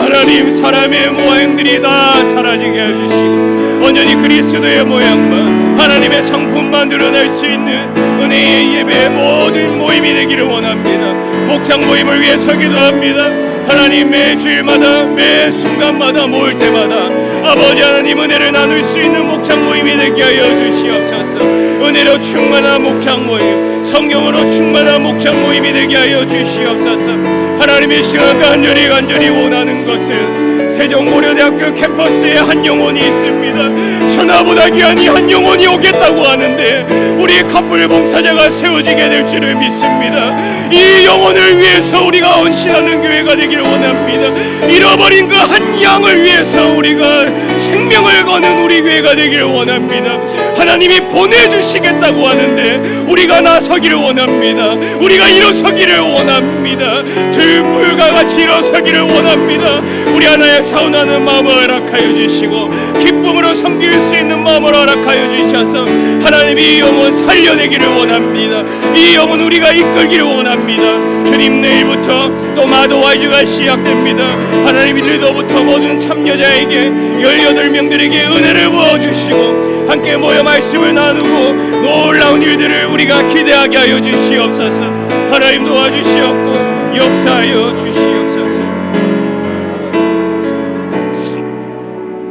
하나님, 사람의 모양들이 다 사라지게 해주시고 온전히 그리스도의 모양만, 하나님의 성품만 드러날 수 있는 은혜의 예배의 모든 모임이 되기를 원합니다. 목장 모임을 위해서 기도합니다. 하나님, 매 주일마다 매 순간마다 모일 때마다 아버지 하나님 은혜를 나눌 수 있는 목장 모임이 되게 하여 주시옵소서. 은혜로 충만한 목장 모임, 성령으로 충만한 목장 모임이 되게 하여 주시옵소서. 하나님의 시간 간절히 원하는 것은 세종고려대학교 캠퍼스에 한 영혼이 있습니다. 천하보다 귀한 이 한 영혼이 오겠다고 하는데 우리 카풀 봉사자가 세워지게 될 줄을 믿습니다. 이 영혼을 위해서 우리가 헌신하는 교회가 되기를 원합니다. 잃어버린 그 한 양을 위해서 우리가 생명을 거는 우리 교회가 되기를 원합니다. 하나님이 보내주시겠다고 하는데 우리가 나서기를 원합니다. 우리가 일어서기를 원합니다. 들불과 같이 일어서기를 원합니다. 우리 하나의 차원하는 마음을 허락하여 주시고 기쁨으로 섬길 수 있는 마음을 허락하여 주셔서 하나님이 이 영혼 살려내기를 원합니다. 이 영혼 우리가 이끌기를 원합니다. 주님, 내일부터 또 마더와이즈가 시작됩니다. 하나님, 일로부터 모든 참여자에게 18명들에게 은혜를 부어주시고 함께 모여 말씀을 나누고 놀라운 일들을 우리가 기대하게 하여 주시옵소서. 하나님 도와주시옵고 역사하여 주시옵소서.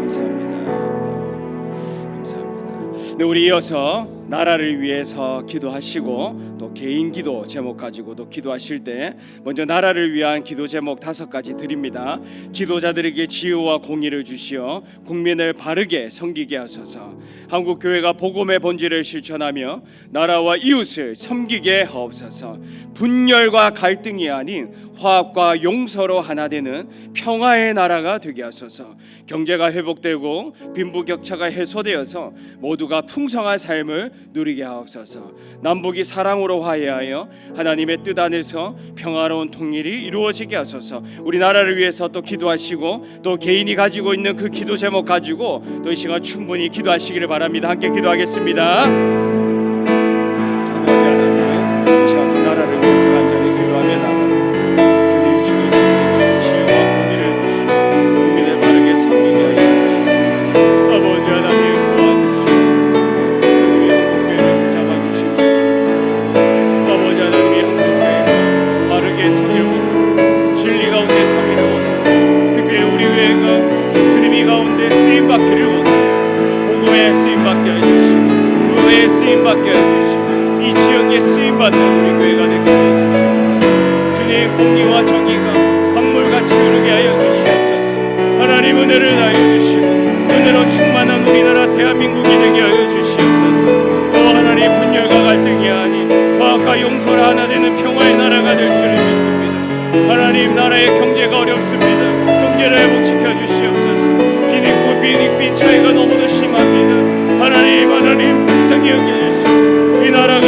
감사합니다. 네, 우리 이어서 나라를 위해서 기도하시고 또 개인 기도 제목 가지고도 기도하실 때 먼저 나라를 위한 기도 제목 5가지 드립니다. 지도자들에게 지혜와 공의를 주시어 국민을 바르게 섬기게 하소서. 한국 교회가 복음의 본질을 실천하며 나라와 이웃을 섬기게 하옵소서. 분열과 갈등이 아닌 화합과 용서로 하나 되는 평화의 나라가 되게 하소서. 경제가 회복되고 빈부격차가 해소되어서 모두가 풍성한 삶을 누리게 하옵소서. 남북이 사랑으로 화해하여 하나님의 뜻 안에서 평화로운 통일이 이루어지게 하소서. 우리나라를 위해서 또 기도하시고 또 개인이 가지고 있는 그 기도 제목 가지고 또 이 시간 충분히 기도하시기를 바랍니다. 함께 기도하겠습니다. 아버지 하나님, 이 시간 그 나라를 위해서 간절히 기도하며 나가는 주님 지도자님 지혜와 공의를 주시고 국민을 바르게 섬기게 하여 주시고 아버지 하나님 도와주시옵소서. 하나님의 한국교회를 잡아주시옵소서. 아버지 하나님의 한국교회가 바르게 서기를 진리 가운데 서기를 원하고 특별히 우리 교회가 주님이 가운데 쓰임받기를 원하고 복음에 쓰임받게 해주시고 교회에 쓰임받게 해주시고 이 지역에 쓰임받는 우리 교회가 되게 해주시옵소서. 주님 공의와 정의가 강물같이 흐르게 하여 주시옵소서. 하나님 은혜를 다하여 주시고 은혜로 충만한 우리나라 대한민국이 되게 하여 주시옵소서. 하나님 분열과 갈등이 아닌 화합과 용서를 하나 되는 평화의 나라가 될 줄을 믿습니다. 하나님 나라의 경제가 어렵습니다. 경제를 회복시켜 주시옵소서. 빈익고 빈익빈 차이가 너무도 심합니다. 하나님 불쌍히 여겨주시고 이 나라가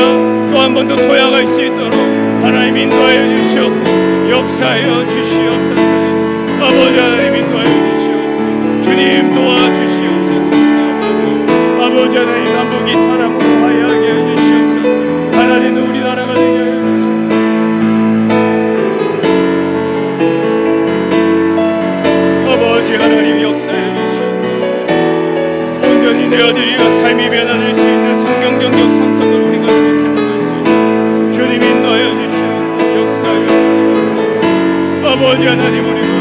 또 한 번 더 도약할 수 있도록 하나님 인도하여 주시옵고 역사하여 주시옵소서. 아버지 하나님 인도하여 주시옵고 주님 도와주시옵소서. 아버지 하나님 남북이 사랑으로 화해하게 해주시옵소서. 하나님은 우리나라가 되게 하여 주시옵소서. 아버지 하나님 역사해 주시옵고 온전히 내어드리어 삶이 변화될 수 있는 성경적 역상성을 우리가 회복해나갈 수 있는 주님 인도하여 주시옵고 역사하여 주시옵소서. 아버지 하나님 우리가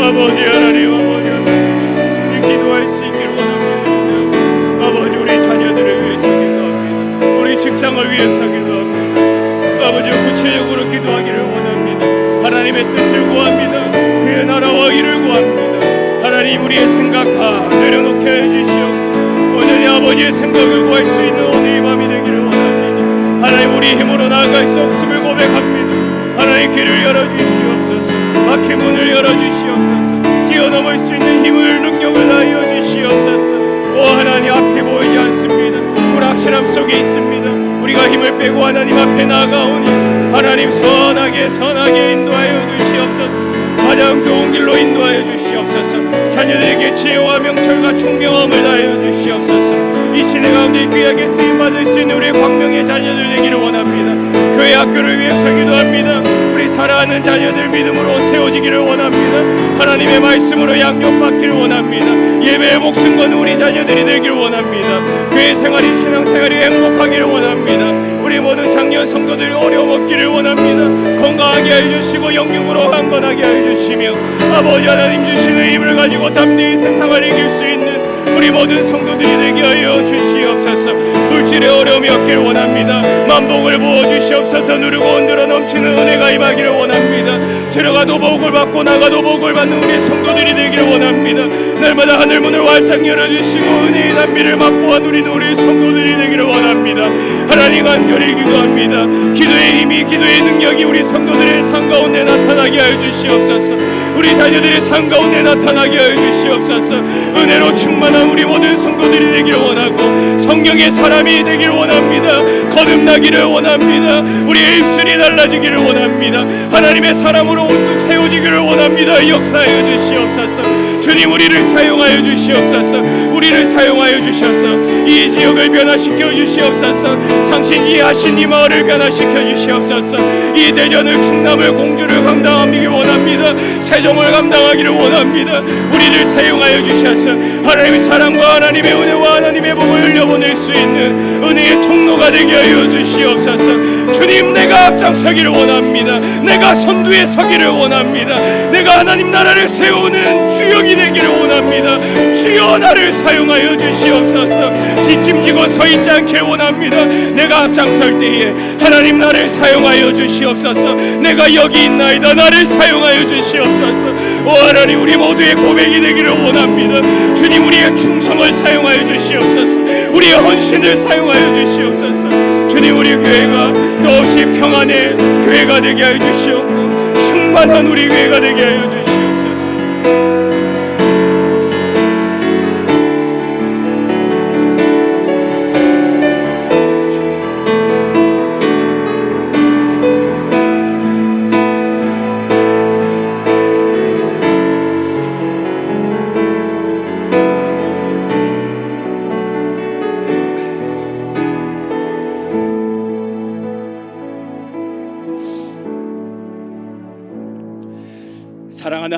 아버지 하나님 우리 기도할 수 있기를 원합니다. 아버지 우리 자녀들을 위해서 기도합니다. 우리 직장을 위해서 기도합니다. 아버지 구체적으로 기도하기를 원합니다. 하나님의 뜻을 구합니다. 그의 나라와 일을 구합니다. 하나님 우리의 생각 다 내려놓게 해주시옵고 온전히 아버지의 생각을 구할 수 있는 오늘의 밤이 되기를 원합니다. 하나님 우리 힘으로 나아갈 수 없음을 고백합니다. 하나님 길을 열어주시옵소서. 막힌 문을 열어주시옵소서. 뛰어넘을 수 있는 힘을 능력을 다하여 주시옵소서. 오 하나님 앞이 보이지 않습니다. 불확실함 속에 있습니다. 우리가 힘을 빼고 하나님 앞에 나아가오니 하나님 선하게 인도하여 주시옵소서. 가장 좋은 길로 인도하여 주시옵소서. 자녀들에게 지혜와 명철과 총명함을 다하여 주시옵소서. 이 시대 가운데 귀하게 쓰임받을 수 있는 우리 광명의 자녀들 되기를 원합니다. 교회 학교를 위해서 기도합니다. 우리 사랑하는 자녀들 믿음으로 세워지기를 원합니다. 하나님의 말씀으로 양육받기를 원합니다. 예배의 목숨 건 우리 자녀들이 되기를 원합니다. 교회 생활이 신앙생활이 행복하기를 원합니다. 우리 모든 장년 성도들이 어려움 없기를 원합니다. 건강하게 해주시고 영육으로 강건하게 해주시며 아버지 하나님 주시는 힘을 가지고 담대히 세상을 이길 수 있는 우리 모든 성도들이 되게 하여 주시옵소서. 물질의 어려움이 없기를 원합니다. 만복을 부어주시옵소서. 누르고 흔들어 넘치는 은혜가 임하기를 원합니다. 들어가도 복을 받고 나가도 복을 받는 우리 성도들이 되기를 원합니다. 날마다 하늘문을 활짝 열어주시고 은혜의 단비를 맛보한 우리 성도들이 되기를 원합니다. 하나님 간절히 기도합니다. 기도의 힘이 기도의 능력이 우리 성도들의 삶 가운데 나타나게 하여 주시옵소서. 우리 자녀들의 삶 가운데 나타나게 하여 주시옵소서. 은혜로 충만한 우리 모든 성도들이 되기를 원하고 성령의 사람이 되기를 원합니다. 거듭나기를 원합니다. 우리의 입술이 달라지기를 원합니다. 하나님의 사람으로 온뚝 세워지기를 원합니다. 역사하여 주시옵소서. 주님 우리를 사용하여 주시옵소서. 우리를 사용하여 주셔서 이 지역을 변화시켜 주시옵소서. 상신이 하신 이 마을을 변화시켜 주시옵소서. 이 대전을 충남을 공주를 감당하기를 원합니다. 세종을 감당하기를 원합니다. 우리를 사용하여 주셔서 하나님의 사랑과 하나님의 은혜와 하나님의 복을 흘려보낼 수 있는 은혜의 통로가 되게 하여 주시옵소서. 주님 내가 앞장서기를 원합니다. 내가 선두에 서기를 원합니다. 내가 하나님 나라를 세우는 주역이 되기를 원합니다. 주여 나를 사용하여 주시옵소서. 뒷짐지고 서 있지 않게 원합니다. 내가 앞장설 때에 하나님 나를 사용하여 주시옵소서. 내가 여기 있나이다. 나를 사용하여 주시옵소서. 오 하나님 우리 모두의 고백이 되기를 원합니다. 주님 우리의 충성을 사용하여 주시옵소서. 우리의 헌신을 사용하여 주시옵소서. 주님 우리 교회가 더없이 평안의 교회가 되게 하여 주시옵고 충만한 우리 교회가 되게 하여 주시옵소서.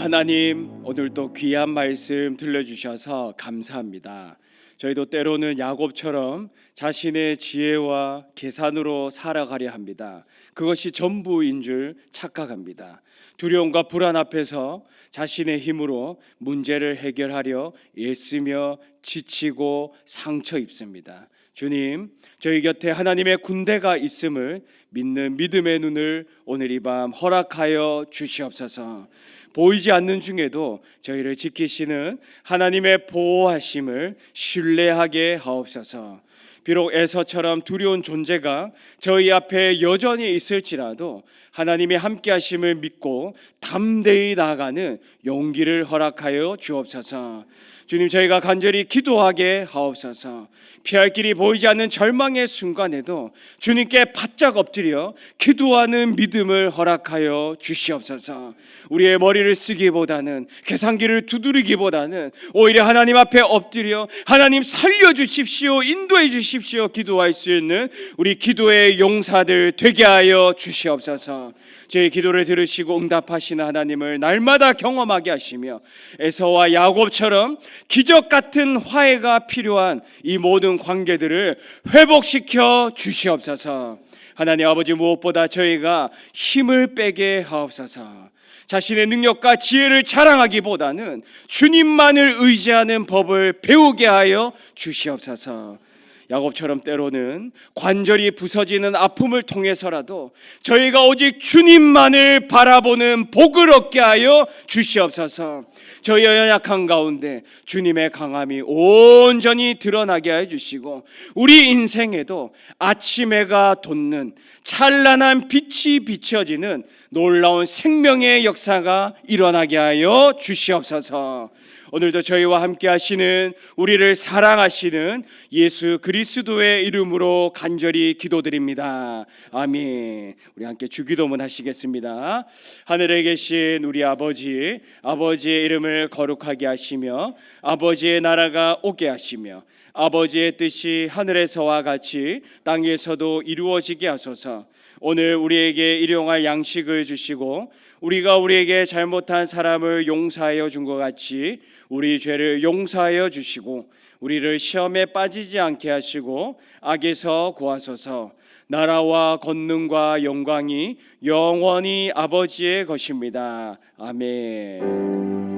하나님, 오늘도 귀한 말씀 들려주셔서 감사합니다. 저희도 때로는 야곱처럼 자신의 지혜와 계산으로 살아가려 합니다. 그것이 전부인 줄 착각합니다. 두려움과 불안 앞에서 자신의 힘으로 문제를 해결하려 애쓰며 지치고 상처 입습니다. 주님, 저희 곁에 하나님의 군대가 있음을 믿는 믿음의 눈을 오늘 이 밤 허락하여 주시옵소서. 보이지 않는 중에도 저희를 지키시는 하나님의 보호하심을 신뢰하게 하옵소서. 비록 에서처럼 두려운 존재가 저희 앞에 여전히 있을지라도 하나님이 함께 하심을 믿고 담대히 나아가는 용기를 허락하여 주옵소서. 주님, 저희가 간절히 기도하게 하옵소서. 피할 길이 보이지 않는 절망의 순간에도 주님께 바짝 엎드려 기도하는 믿음을 허락하여 주시옵소서. 우리의 머리를 쓰기보다는 계산기를 두드리기보다는 오히려 하나님 앞에 엎드려 하나님 살려주십시오, 인도해 주십시오 기도할 수 있는 우리 기도의 용사들 되게 하여 주시옵소서. 제 기도를 들으시고 응답하시는 하나님을 날마다 경험하게 하시며 에서와 야곱처럼 기적 같은 화해가 필요한 이 모든 관계들을 회복시켜 주시옵소서. 하나님 아버지, 무엇보다 저희가 힘을 빼게 하옵소서. 자신의 능력과 지혜를 자랑하기보다는 주님만을 의지하는 법을 배우게 하여 주시옵소서. 야곱처럼 때로는 관절이 부서지는 아픔을 통해서라도 저희가 오직 주님만을 바라보는 복을 얻게 하여 주시옵소서. 저희의 연약한 가운데 주님의 강함이 온전히 드러나게 하여 주시고 우리 인생에도 아침해가 돋는 찬란한 빛이 비춰지는 놀라운 생명의 역사가 일어나게 하여 주시옵소서. 오늘도 저희와 함께 하시는, 우리를 사랑하시는 예수 그리스도의 이름으로 간절히 기도드립니다. 아멘. 우리 함께 주기도문 하시겠습니다. 하늘에 계신 우리 아버지, 아버지의 이름을 거룩하게 하시며 아버지의 나라가 오게 하시며 아버지의 뜻이 하늘에서와 같이 땅에서도 이루어지게 하소서. 오늘 우리에게 일용할 양식을 주시고 우리가 우리에게 잘못한 사람을 용서하여 준 것 같이 우리 죄를 용서하여 주시고 우리를 시험에 빠지지 않게 하시고 악에서 구하소서. 나라와 권능과 영광이 영원히 아버지의 것입니다. 아멘.